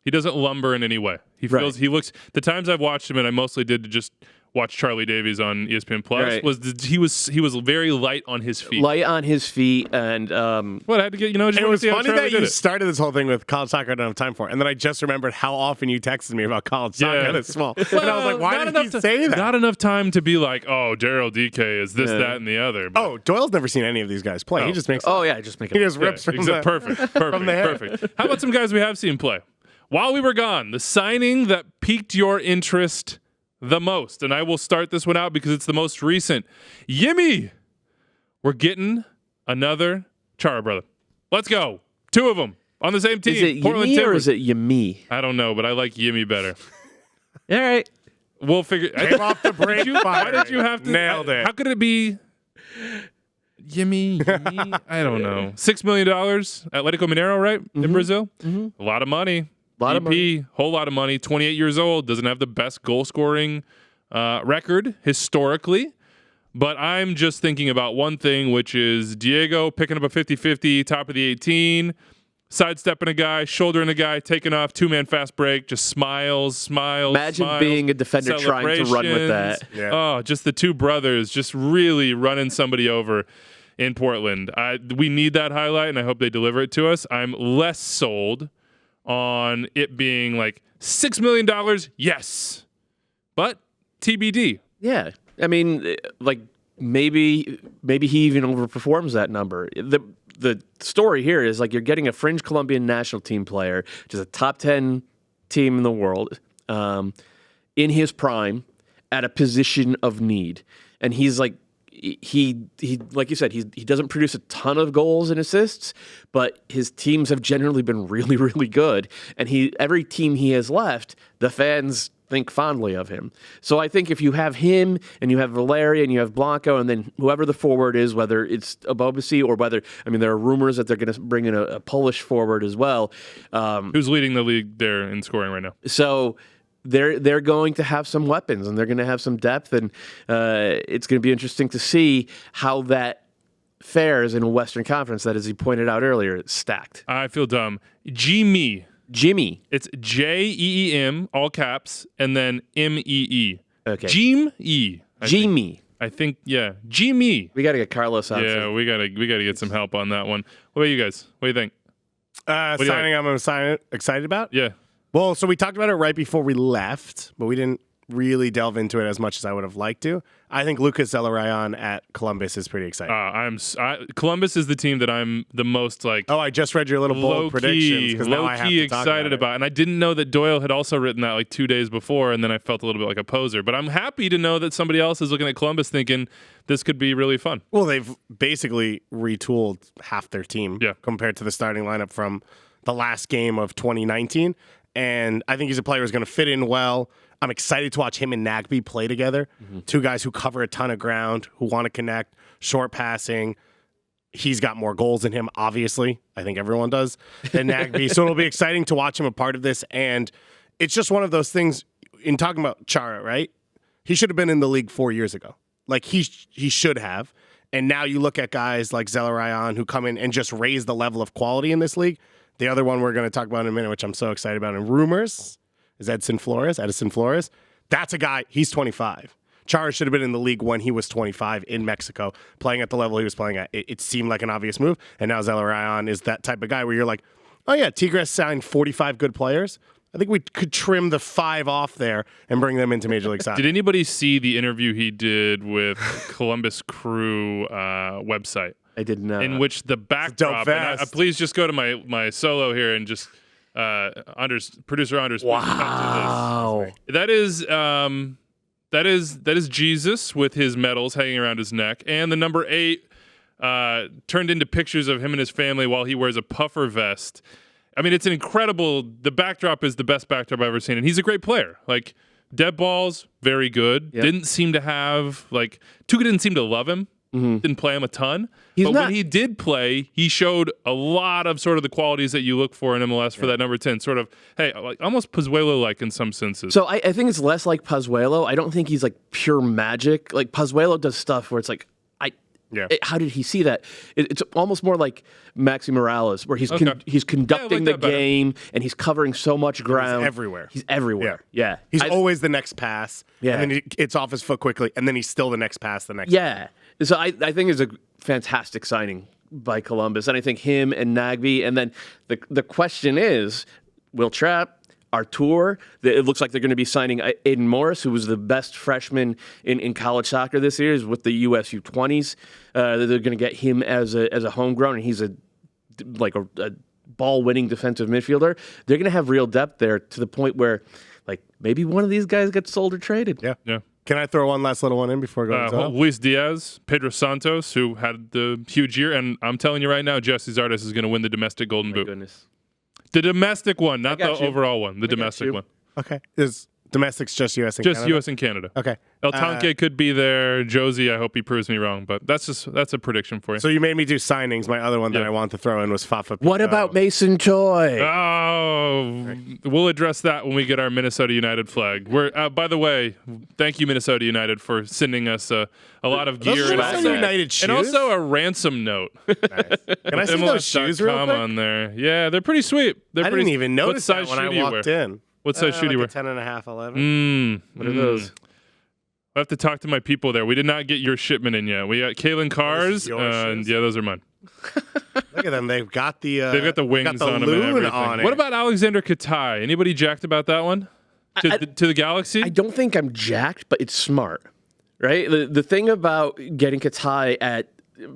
A: He doesn't lumber in any way. He looks. The times I've watched him, and I mostly did to just watch Charlie Davies on ESPN Plus.
C: Right.
A: He was very light on his feet.
C: Light on his feet, and
A: I had to get
B: it was funny that you started this whole thing with college soccer. I don't have time for it, and then I just remembered how often you texted me about college soccer. That's small, and I was like, why did he say that?
A: Not enough time to be like, oh, Daryl DK is this, that, and the other. But,
B: oh, Doyle's never seen any of these guys play. He just makes.
C: Just make it.
B: He just rips from the
A: perfect. How about some guys we have seen play? While we were gone, the signing that piqued your interest the most, and I will start this one out because it's the most recent. Yimmi! We're getting another Chara brother. Let's go. 2 of them on the same team.
C: Is it
A: Portland
C: Yimmi or
A: Timbers.
C: is it Yimmi?
A: I don't know, but I like Yimmi better.
C: All right.
A: We'll figure.
B: Came off the break.
A: Why did you have to?
B: Nailed it.
A: How could it be Yimmi? I don't know. $6 million. Atletico Mineiro, right? In Brazil? Mm-hmm. A lot of money. Whole lot of money. 28 years old. Doesn't have the best goal scoring record historically. But I'm just thinking about one thing, which is Diego picking up a 50-50, top of the 18, sidestepping a guy, shouldering a guy, taking off, 2-man fast break, just smiles.
C: Imagine being a defender trying to run with that.
B: Yeah.
A: Oh, just the 2 brothers just really running somebody over in Portland. We need that highlight, and I hope they deliver it to us. I'm less sold on it being like $6 million, yes, but TBD.
C: Yeah, I mean, maybe he even overperforms that number. The story here is you're getting a fringe Colombian national team player, which is a top 10 team in the world, in his prime, at a position of need, and he's he like you said, he doesn't produce a ton of goals and assists, but his teams have generally been really, really good. And every team he has left, the fans think fondly of him. So I think if you have him and you have Valeria and you have Blanco and then whoever the forward is, whether it's Abobasi or there are rumors that they're going to bring in a Polish forward as well.
A: Who's leading the league there in scoring right now?
C: So they're going to have some weapons and they're going to have some depth, and it's going to be interesting to see how that fares in a Western Conference that, as he pointed out earlier, it's stacked.
A: I feel dumb. Jimmy.
C: It's
A: Jeem, all caps, and then Mee.
C: Okay.
A: Jimmy. I think, yeah. Jimmy.
C: We got to get Carlos out.
A: Yeah, we gotta get some help on that one. What about you guys? What do you think?
B: Signing I'm excited about?
A: Yeah.
B: Well, so we talked about it right before we left, but we didn't really delve into it as much as I would have liked to. I think Lucas Zelarayan at Columbus is pretty exciting.
A: Columbus is the team that I'm the most
B: I just read your little bold predictions because now I have to talk
A: excited about, and I didn't know that Doyle had also written that 2 days before, and then I felt a little bit like a poser. But I'm happy to know that somebody else is looking at Columbus thinking this could be really fun.
B: Well, they've basically retooled half their team compared to the starting lineup from the last game of 2019. and I think he's a player who's going to fit in well. I'm excited to watch him and Nagbe play together. Two guys who cover a ton of ground, who want to connect, short passing. He's got more goals than him, obviously. I think everyone does, than Nagbe. So it'll be exciting to watch him a part of this. And it's just one of those things, in talking about Chara, right? He should have been in the league 4 years ago. Like, he should have. And now you look at guys like Zelarayan who come in and just raise the level of quality in this league. The other one we're going to talk about in a minute, which I'm so excited about in rumors, is Edinson Flores. That's a guy, he's 25. Chara should have been in the league when he was 25 in Mexico, playing at the level he was playing at. It seemed like an obvious move. And now Zelarayan is that type of guy where you're like, oh yeah, Tigres signed 45 good players. I think we could trim the 5 off there and bring them into Major League Soccer.
A: Did anybody see the interview he did with Columbus Crew website?
C: I did not.
A: In which the backdrop, and please just go to my solo here and just producer Anders.
C: Wow,
A: that is Jesus with his medals hanging around his neck, and the number 8 turned into pictures of him and his family while he wears a puffer vest. I mean, it's an incredible. The backdrop is the best backdrop I've ever seen, and he's a great player. Like, dead balls, very good. Yep. Didn't seem to have Tuca didn't seem to love him. Didn't play him a ton. When he did play, he showed a lot of sort of the qualities that you look for in MLS for that number 10. Sort of, almost Pozuelo-like in some senses.
C: So I think it's less like Pozuelo. I don't think he's like pure magic. Like, Pozuelo does stuff where it's like, how did he see that? It's almost more like Maxi Morales, where he's conducting the game and he's covering so much ground.
B: He's everywhere. Yeah. He's always the next pass. Yeah. And then it's off his foot quickly, and then he's still the next pass the next time.
C: So I think it's a fantastic signing by Columbus. And I think him and Nagbe. And then the question is, will Trapp, Artur, it looks like they're going to be signing Aiden Morris, who was the best freshman in college soccer this year, is with the US U20s. They're going to get him as a homegrown, and he's a ball-winning defensive midfielder. They're going to have real depth there to the point where, maybe one of these guys gets sold or traded.
B: Yeah. Can I throw one last little one in before going to
A: Luis Diaz, Pedro Santos, who had the huge year, and I'm telling you right now, Jesse Zardes is going to win the domestic Golden Boot.
C: Goodness.
A: The domestic one, not the overall one. The domestic one.
B: Okay. Is domestic's just U.S. and
A: Canada?
B: Just
A: U.S. and Canada.
B: Okay.
A: El Tanque could be there. Josie, I hope he proves me wrong, but that's a prediction for you.
B: So you made me do signings. My other one that I wanted to throw in was Fafa.
C: What about Mason Toy?
A: Oh, we'll address that when we get our Minnesota United flag. We're by the way, thank you Minnesota United for sending us a lot of gear
B: and
A: also a ransom note.
B: Nice. Can I see those shoes real quick?
A: On there? Yeah, they're pretty sweet.
B: I didn't even notice that when I walked in.
A: What size shoe do you wear?
B: 10.5, 11.
C: What are those?
A: I have to talk to my people there. We did not get your shipment in yet. We got Kalen Carr's, and those are mine.
B: Look at them. They've got the
A: wings on them and everything. What about Alexander Katai? Anybody jacked about that one? To the Galaxy?
C: I don't think I'm jacked, but it's smart, right? The thing about getting Katai at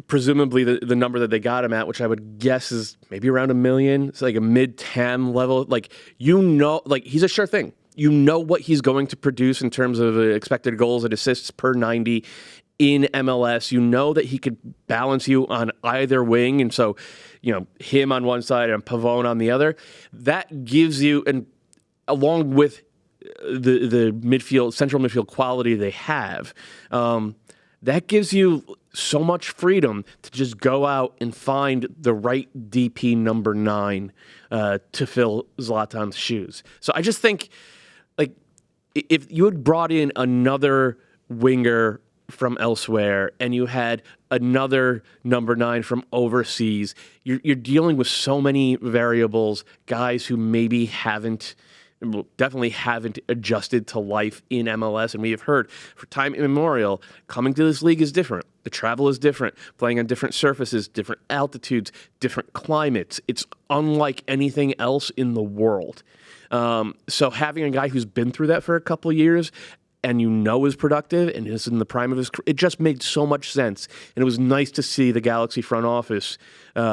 C: presumably the number that they got him at, which I would guess is maybe around $1 million. It's like a mid-TAM level. He's a sure thing. You know what he's going to produce in terms of expected goals and assists per 90 in MLS. You know that he could balance you on either wing. And so, him on one side and Pabon on the other. That gives you, and along with the central midfield quality they have, that gives you so much freedom to just go out and find the right DP number 9 to fill Zlatan's shoes. So I just think, if you had brought in another winger from elsewhere and you had another number 9 from overseas, you're dealing with so many variables, guys who maybe definitely haven't adjusted to life in MLS. And we have heard for time immemorial, coming to this league is different. The travel is different, playing on different surfaces, different altitudes, different climates. It's unlike anything else in the world. So having a guy who's been through that for a couple of years and is productive and is in the prime of his career, it just made so much sense. And it was nice to see the Galaxy front office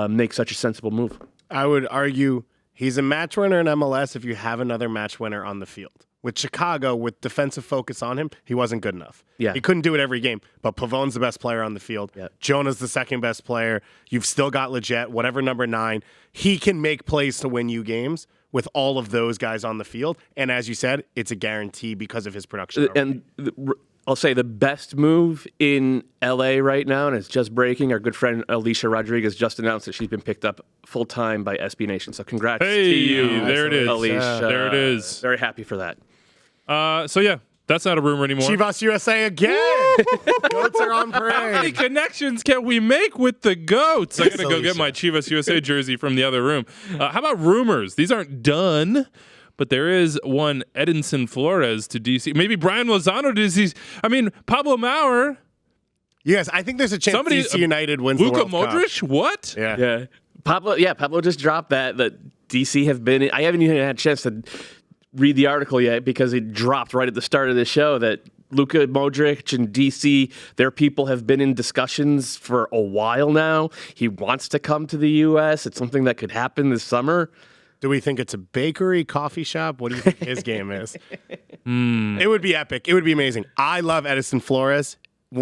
C: make such a sensible move.
B: I would argue he's a match winner in MLS if you have another match winner on the field. with Chicago, with defensive focus on him, he wasn't good enough.
C: Yeah.
B: He couldn't do it every game, but Pavon's the best player on the field.
C: Yep.
B: Jonah's the second best player. You've still got Leggett, whatever number 9. He can make plays to win you games with all of those guys on the field. And as you said, it's a guarantee because of his production.
C: And I'll say the best move in LA right now, and it's just breaking. Our good friend Alicia Rodriguez just announced that she's been picked up full-time by SB Nation. So congrats to you.
A: There it is.
C: Alicia.
A: There it is.
C: Very happy for that.
A: So yeah, that's not a rumor anymore.
B: Chivas USA again. Goats are on parade.
A: How many connections can we make with the goats? I gotta go get my Chivas USA jersey from the other room. How about rumors? These aren't done, but there is one Edinson Flores to DC. Maybe Brian Lozano to DC. I mean, Pablo Maurer.
B: Yes, I think there's a chance DC United wins
A: Luka
B: the World
A: Modric?
B: Cup.
A: What?
B: Yeah.
C: Pablo just dropped that DC have been. I haven't even had a chance to read the article yet because it dropped right at the start of the show that Luka Modric and DC, their people have been in discussions for a while now. He wants to come to the U.S. It's something that could happen this summer.
B: Do we think it's a bakery, coffee shop? What do you think his game is? It would be epic. It would be amazing. I love Edinson Flores.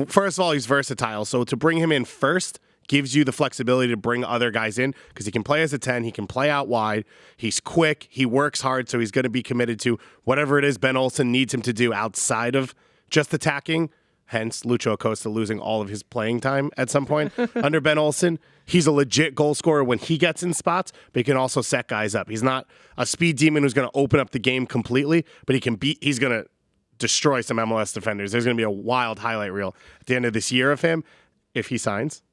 B: First of all, he's versatile. So to bring him in first gives you the flexibility to bring other guys in because he can play as a 10. He can play out wide. He's quick. He works hard. So he's going to be committed to whatever it is Ben Olsen needs him to do outside of just attacking. Hence, Lucho Acosta losing all of his playing time at some point under Ben Olsen. He's a legit goal scorer when he gets in spots, but he can also set guys up. He's not a speed demon who's going to open up the game completely, but he's going to destroy some MLS defenders. There's going to be a wild highlight reel at the end of this year of him if he signs.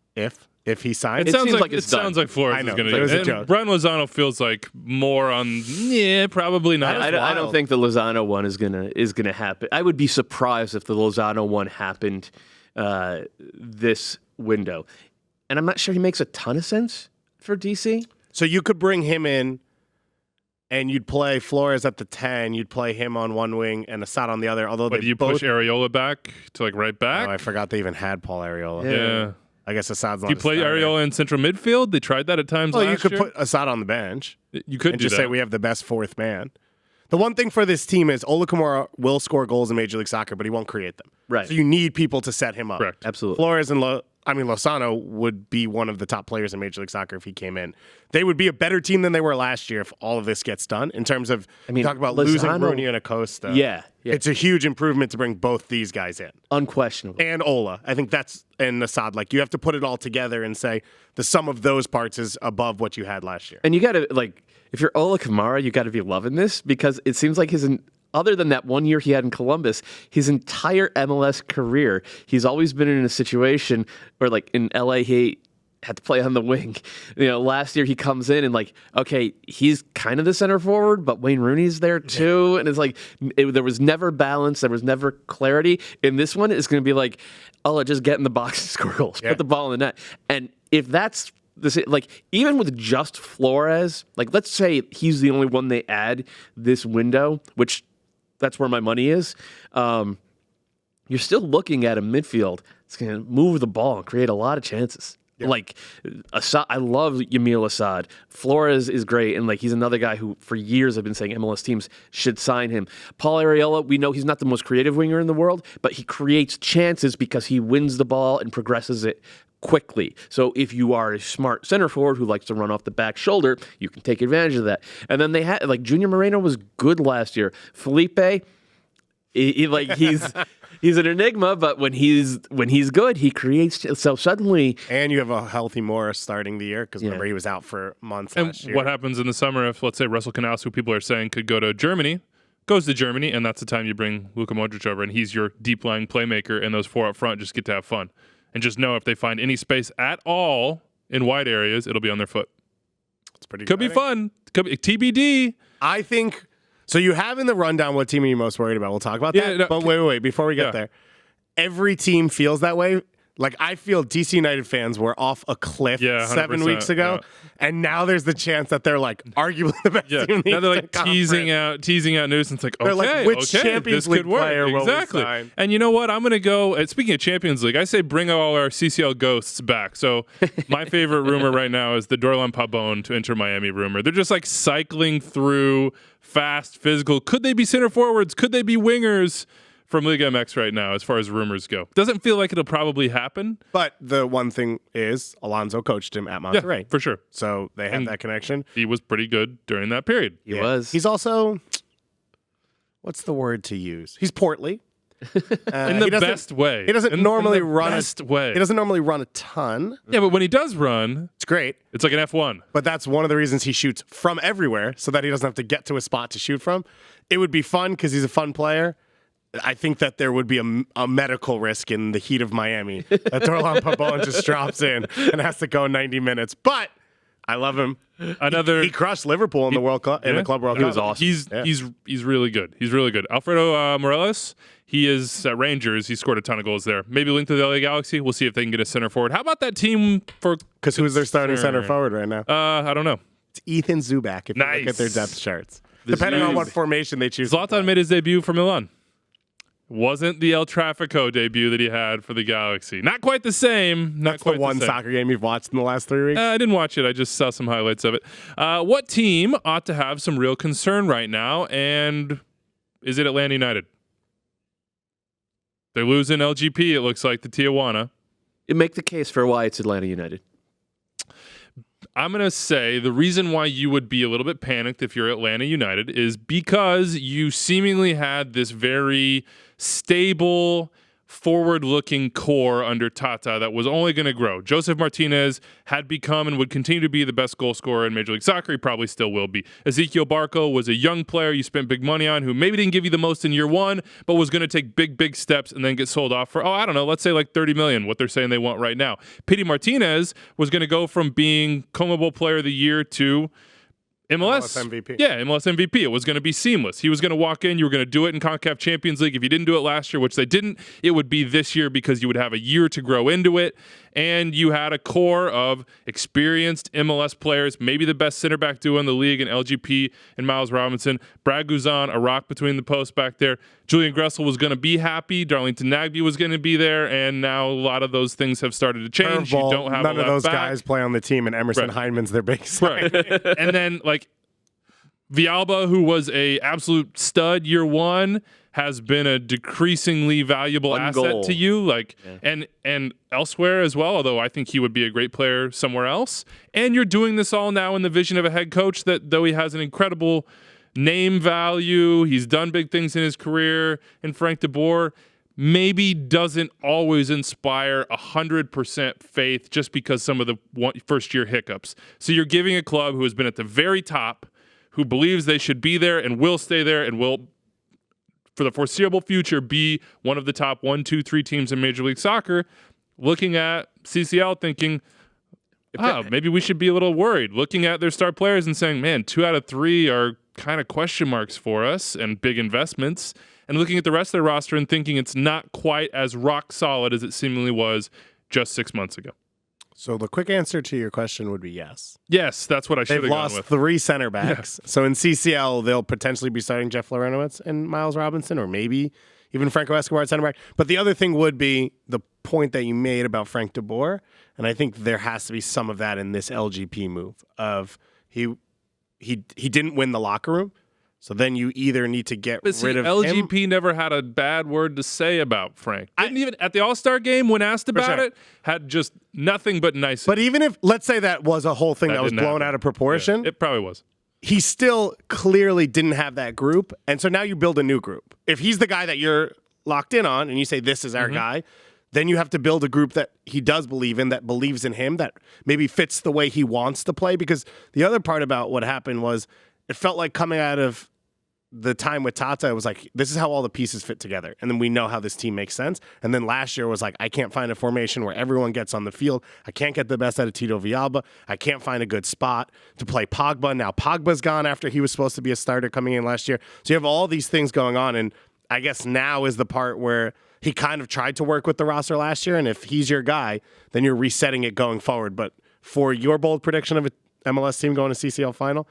B: If he signs,
A: It sounds like
C: it's done.
A: sounds like Flores
B: I know,
A: is going
B: it was a
A: to.
B: joke.
A: Brian Lozano feels like more on. Yeah, probably not.
C: I don't think the Lozano one is gonna happen. I would be surprised if the Lozano one happened this window, and I'm not sure he makes a ton of sense for DC.
B: So you could bring him in, and you'd play Flores at the 10. You'd play him on one wing and Assad on the other. Although
A: But do you push Areola back to like right back?
B: Oh, I forgot they even had Paul Areola.
A: Yeah.
B: I guess Assad's not.
A: Do you play Areola in central midfield? They tried that at times
B: Well, you
A: last
B: could
A: year.
B: put Assad on the bench.
A: You could
B: and
A: do
B: just
A: that.
B: say we have the best fourth man. The one thing for this team is Ola Kamara will score goals in Major League Soccer, but he won't create them.
C: Right.
B: So you need people to set him up.
A: Correct.
C: Absolutely.
B: Flores and Lozano would be one of the top players in Major League Soccer if he came in. They would be a better team than they were last year if all of this gets done. In terms of, talk about losing Rooney and Acosta.
C: Yeah.
B: It's a huge improvement to bring both these guys in.
C: Unquestionable.
B: And Ola. I think and Assad. Like, you have to put it all together and say the sum of those parts is above what you had last year.
C: And you got to, if you're Ola Kamara, you got to be loving this because it seems like other than that 1 year he had in Columbus, his entire MLS career, he's always been in a situation where, in LA, he had to play on the wing. Last year he comes in and okay, he's kind of the center forward, but Wayne Rooney's there too. And it's there was never balance. There was never clarity. In this one, it's going to be just get in the box and score goals, put the ball in the net. And if that's even with just Flores, let's say he's the only one they add this window, which that's where my money is. You're still looking at a midfield that's going to move the ball and create a lot of chances. Yeah. Assad, I love Yamil Assad. Flores is great, and he's another guy who for years I've been saying MLS teams should sign him. Paul Areola, we know he's not the most creative winger in the world, but he creates chances because he wins the ball and progresses it quickly. So if you are a smart center forward who likes to run off the back shoulder, you can take advantage of that. And then they had Junior Moreno was good last year. Felipe, he's an enigma, but when he's good, he creates. So suddenly,
B: and you have a healthy Morris starting the year because remember he was out for months last year.
A: What happens in the summer if, let's say, Russell Canals, who people are saying could go to Germany, goes to Germany, and that's the time you bring Luka Modric over, and he's your deep lying playmaker, and those four up front just get to have fun. And just know if they find any space at all in wide areas, it'll be on their foot.
B: It's pretty.
A: Could be fun. Could be TBD.
B: I think so. You have in the rundown what team are you most worried about? We'll talk about that.
A: No,
B: but wait. Before we get there, every team feels that way. Like, I feel DC United fans were off a cliff 7 weeks ago, and now there's the chance that they're like arguably the best team in the
A: now they're like
B: Conference.
A: teasing out news. And it's like,
B: They're
A: okay,
B: like, which Champions
A: this
B: League
A: could work.
B: player will we
A: Exactly.
B: sign?
A: And you know what? I'm going to go. Speaking of Champions League, I say bring all our CCL ghosts back. So my favorite rumor right now is the Doyle and Pabon to Inter Miami rumor. They're just like cycling through fast, physical. Could they be center forwards? Could they be wingers? From Liga MX right now, as far as rumors go. Doesn't feel like it'll probably happen.
B: But the one thing is, Alonso coached him at Monterrey.
A: Yeah, for sure.
B: So they have that connection.
A: He was pretty good during that period.
C: He was.
B: He's also, what's the word to use? He's portly.
A: In the best way.
B: He doesn't normally run
A: best way.
B: He doesn't normally run a ton.
A: Yeah, but when he does run,
B: It's great.
A: it's like an F1.
B: But that's one of the reasons he shoots from everywhere, so that he doesn't have to get to a spot to shoot from. It would be fun because he's a fun player. I think that there would be a medical risk in the heat of Miami that Doyle Pabon just drops in and has to go 90 minutes. But I love him. He crushed Liverpool in the World Cup, in the Club World Cup.
C: He was awesome.
A: He's really good. He's really good. Alfredo Morelos, he is at Rangers. He scored a ton of goals there. Maybe linked to the LA Galaxy. We'll see if they can get a center forward. How about that team for?
B: Because who's their starting center forward right now?
A: I don't know.
B: It's Ethan Zubak. If you look at their depth charts, depending on what formation they choose.
A: Zlatan made his debut for Milan. Wasn't the El Trafico debut that he had for the Galaxy. Not quite the same.
B: That's the one soccer game you've watched in the last 3 weeks?
A: I didn't watch it. I just saw some highlights of it. What team ought to have some real concern right now, and is it Atlanta United? They're losing LGP, it looks like, to Tijuana.
C: You make the case for why it's Atlanta United.
A: I'm going to say the reason why you would be a little bit panicked if you're Atlanta United is because you seemingly had this very stable, forward-looking core under Tata that was only going to grow. Joseph Martinez had become and would continue to be the best goal scorer in Major League Soccer. He probably still will be. Ezequiel Barco was a young player you spent big money on who maybe didn't give you the most in year one, but was going to take big steps and then get sold off for, I don't know, let's say like $30 million, what they're saying they want right now. Pity Martinez was going to go from being CONMEBOL Player of the Year to MLS
B: MVP.
A: Yeah, MLS MVP. It was going to be seamless. He was going to walk in. You were going to do it in CONCACAF Champions League. If you didn't do it last year, which they didn't, it would be this year because you would have a year to grow into it. And you had a core of experienced MLS players, maybe the best center back duo in the league in LGP and Miles Robinson. Brad Guzan, a rock between the posts back there. Julian Gressel was going to be happy. Darlington Nagbe was going to be there. And now a lot of those things have started to change. You don't have
B: none of those
A: back.
B: guys play on the team, and Emerson Hyndman's their big sign.
A: Right. And then, like, Villalba, who was a absolute stud year one, has been a decreasingly valuable asset to you, and elsewhere as well, although I think he would be a great player somewhere else. And you're doing this all now in the vision of a head coach that, though he has an incredible name value, he's done big things in his career, and Frank de Boer maybe doesn't always inspire 100% faith just because some of the first-year hiccups. So you're giving a club who has been at the very top, who believes they should be there and will stay there and will, for the foreseeable future, be one of the top 1, 2, 3 teams in Major League Soccer, looking at CCL thinking, maybe we should be a little worried. Looking at their star players and saying, man, 2 out of 3 are kind of question marks for us and big investments. And looking at the rest of their roster and thinking it's not quite as rock solid as it seemingly was just 6 months ago.
B: So the quick answer to your question would be yes.
A: Yes, that's what I should have gone with.
B: They've lost 3 center backs. Yeah. So in CCL, they'll potentially be starting Jeff Lorenowitz and Miles Robinson, or maybe even Franco Escobar at center back. But the other thing would be the point that you made about Frank de Boer, and I think there has to be some of that in this LGP move of he didn't win the locker room. So then you either need to get rid of
A: LGP
B: him.
A: Never had a bad word to say about Frank. Didn't even at the All-Star game when asked about it, had just nothing but nice.
B: But even if, let's say that was a whole thing that was blown out of proportion.
A: Yeah, it probably was.
B: He still clearly didn't have that group. And so now you build a new group. If he's the guy that you're locked in on and you say, this is our guy, then you have to build a group that he does believe in, that believes in him, that maybe fits the way he wants to play. Because the other part about what happened was it felt like coming out of the time with Tata, it was like, this is how all the pieces fit together. And then we know how this team makes sense. And then last year was like, I can't find a formation where everyone gets on the field. I can't get the best out of Tito Villalba. I can't find a good spot to play Pogba. Now Pogba's gone after he was supposed to be a starter coming in last year. So you have all these things going on. And I guess now is the part where he kind of tried to work with the roster last year, and if he's your guy, then you're resetting it going forward. But for your bold prediction of an MLS team going to CCL final,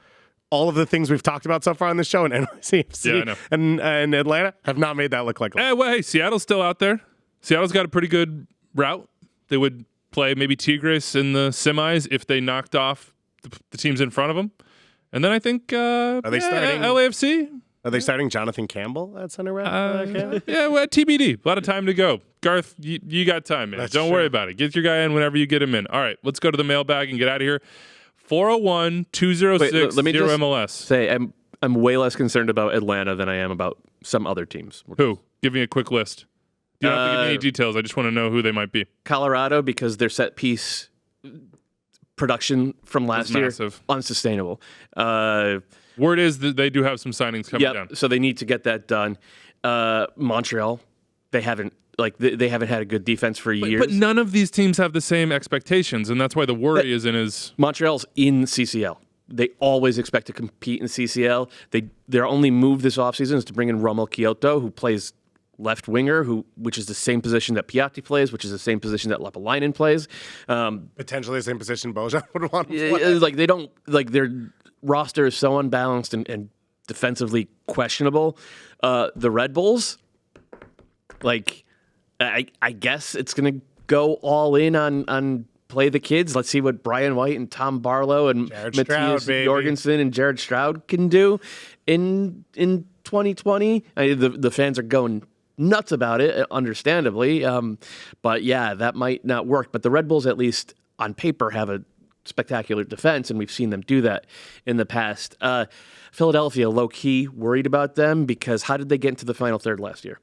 B: all of the things we've talked about so far on the show in NYCFC and Atlanta have not made that look like.
A: Hey, Seattle's still out there. Seattle's got a pretty good route. They would play maybe Tigres in the semis if they knocked off the teams in front of them. And then I think
B: are they starting
A: LAFC?
B: Are they starting Jonathan Campbell at center back?
A: Yeah, well, TBD. A lot of time to go. Garth, you got time, man. Don't worry about it. Get your guy in whenever you get him in. All right, let's go to the mailbag and get out of here. 401-206-0MLS.
C: Say, I'm way less concerned about Atlanta than I am about some other teams.
A: Who? Give me a quick list. You don't have to give me any details. I just want to know who they might be.
C: Colorado, because their set piece production from last year, unsustainable.
A: Word is that they do have some signings coming down.
C: So they need to get that done. Montreal, they haven't had a good defense for years.
A: But none of these teams have the same expectations, and that's why the worry isn't as...
C: Montreal's in CCL. They always expect to compete in CCL. Their only move this offseason is to bring in Rommel Kyoto, who plays left winger, which is the same position that Piatti plays, which is the same position that Lapalainen plays.
B: Potentially the same position Bojan would want to play.
C: Their roster is so unbalanced and defensively questionable. The Red Bulls, I guess it's going to go all in on play the kids. Let's see what Brian White and Tom Barlow and Matthias Jorgensen and Jared Stroud can do in 2020. The fans are going nuts about it, understandably. But yeah, that might not work. But the Red Bulls, at least on paper, have a spectacular defense, and we've seen them do that in the past. Philadelphia, low-key worried about them because how did they get into the final third last year?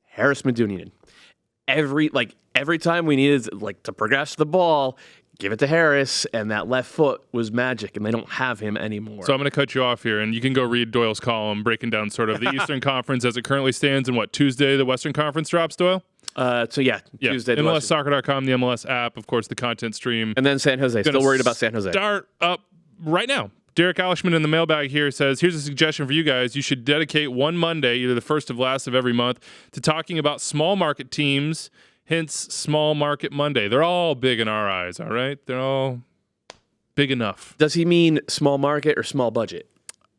C: Harris Medunjanin. Every time we needed to progress the ball, give it to Harris, and that left foot was magic, and they don't have him anymore.
A: So I'm going to cut you off here, and you can go read Doyle's column breaking down sort of the Eastern Conference as it currently stands, and Tuesday the Western Conference drops, Doyle?
C: Tuesday.
A: MLSsoccer.com, the MLS app, of course, the content stream.
C: And then San Jose. Still worried about San Jose.
A: Start up right now. Derek Alishman in the mailbag here says, here's a suggestion for you guys. You should dedicate one Monday, either the first of last of every month, to talking about small market teams, hence Small Market Monday. They're all big in our eyes, all right? They're all big enough.
C: Does he mean small market or small budget?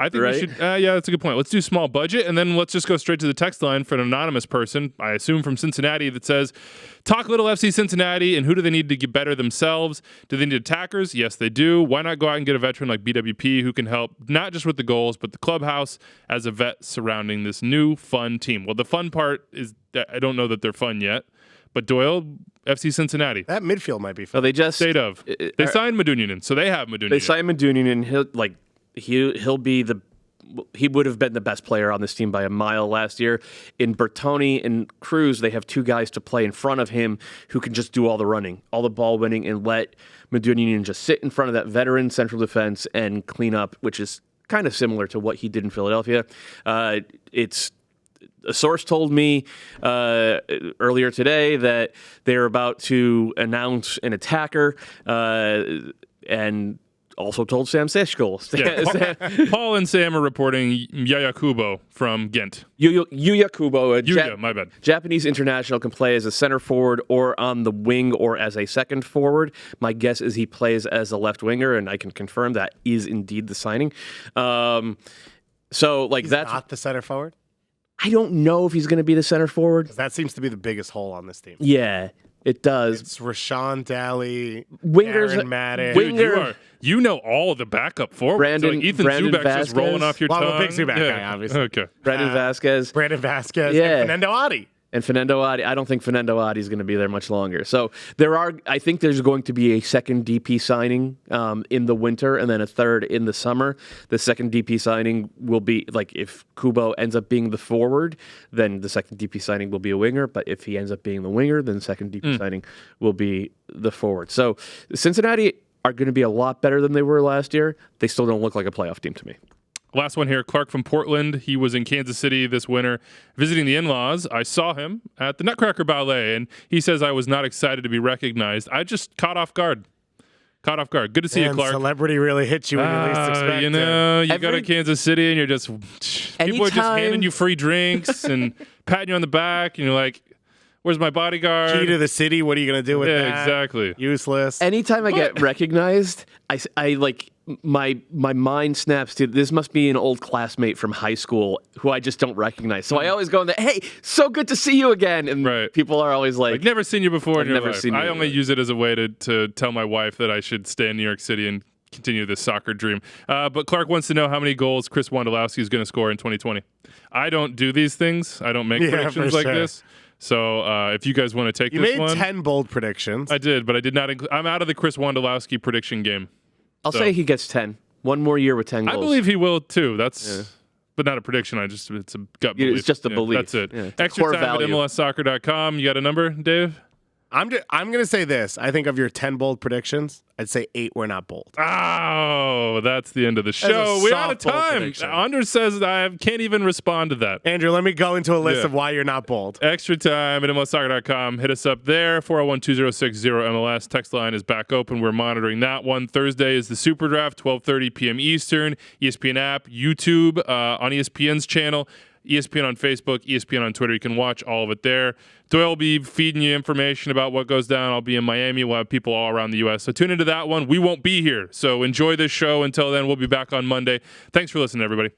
A: I think we should, yeah, that's a good point. Let's do small budget, and then let's just go straight to the text line for an anonymous person, I assume from Cincinnati, that says, talk little FC Cincinnati, and who do they need to get better themselves? Do they need attackers? Yes, they do. Why not go out and get a veteran like BWP who can help not just with the goals, but the clubhouse as a vet surrounding this new, fun team? Well, the fun part is that I don't know that they're fun yet, but Doyle, FC Cincinnati.
B: That midfield might be fun.
C: So they just...
A: State of. They signed Medunjanin, so they have Medunjanin.
C: They signed Medunjanin, he'll be he would have been the best player on this team by a mile last year. In Bertoni and Cruz, they have two guys to play in front of him who can just do all the running, all the ball winning, and let Medunjanin just sit in front of that veteran central defense and clean up, which is kind of similar to what he did in Philadelphia. It's a source told me earlier today that they're about to announce an attacker and also told Sam Seshkol.
A: Paul and Sam are reporting Yaya Kubo from Ghent.
C: Yuya Kubo,
A: my bad.
C: Japanese international, can play as a center forward or on the wing or as a second forward. My guess is he plays as a left winger, and I can confirm that is indeed the signing.
B: He's
C: that's
B: not the center forward?
C: I don't know if he's going to be the center forward.
B: That seems to be the biggest hole on this team.
C: Yeah, it does.
B: It's Rashawn Daly,
C: wingers,
B: Aaron Maddox.
A: Dude, you know all of the backup forwards. Ethan Zubak's just rolling off your tongue.
B: I'm a big Zubak guy, obviously.
A: Okay.
C: Brandon Vasquez,
B: and Fernando Adi.
C: And Fernando Adi, I don't think Fernando Adi is going to be there much longer. So I think there's going to be a second DP signing in the winter and then a third in the summer. The second DP signing will be, if Kubo ends up being the forward, then the second DP signing will be a winger. But if he ends up being the winger, then the second DP signing will be the forward. So Cincinnati are going to be a lot better than they were last year. They still don't look like a playoff team to me.
A: Last one here, Clark from Portland. He was in Kansas City this winter visiting the in-laws. I saw him at the Nutcracker Ballet, and he says I was not excited to be recognized. I just caught off guard. Good to see you, Clark.
B: Celebrity really hit you when you least expect it.
A: You go to Kansas City, and you're just... People are just handing you free drinks and patting you on the back, and you're like... Where's my bodyguard?
B: Key to the city. What are you going to do with that?
A: Yeah, exactly.
B: Useless.
C: Anytime I get recognized, I like my mind snaps to this must be an old classmate from high school who I just don't recognize. So I always go in there, hey, so good to see you again. And people are always like,
A: never seen you before in your
C: never
A: life.
C: seen you.
A: I only use it as a way to tell my wife that I should stay in New York City and continue this soccer dream. But Clark wants to know how many goals Chris Wondolowski is going to score in 2020. I don't do these things. I don't make predictions like this. So if you guys want to take
B: you
A: this
B: made
A: one.
B: 10 bold predictions.
A: I did, but I did not include. I'm out of the Chris Wondolowski prediction game.
C: I'll say he gets 10. One more year with 10 goals.
A: I believe he will too. That's but not a prediction. It's a gut belief.
C: It's just a belief.
A: That's it.
C: Yeah,
A: Extra time at MLSsoccer.com. You got a number, Dave?
B: I'm going to say this. I think of your 10 bold predictions, I'd say 8 were not bold.
A: Oh, that's the end of the show. We're out of time. Anders says I can't even respond to that.
B: Andrew, let me go into a list of why you're not bold.
A: Extra time at MLSsoccer.com. Hit us up there. 401-2060-MLS. Text line is back open. We're monitoring that one. Thursday is the SuperDraft, 12:30 p.m. Eastern. ESPN app, YouTube, on ESPN's channel. ESPN on Facebook, ESPN on Twitter. You can watch all of it there. Doyle will be feeding you information about what goes down. I'll be in Miami. We'll have people all around the U.S. So tune into that one. We won't be here. So enjoy this show. Until then, we'll be back on Monday. Thanks for listening, everybody.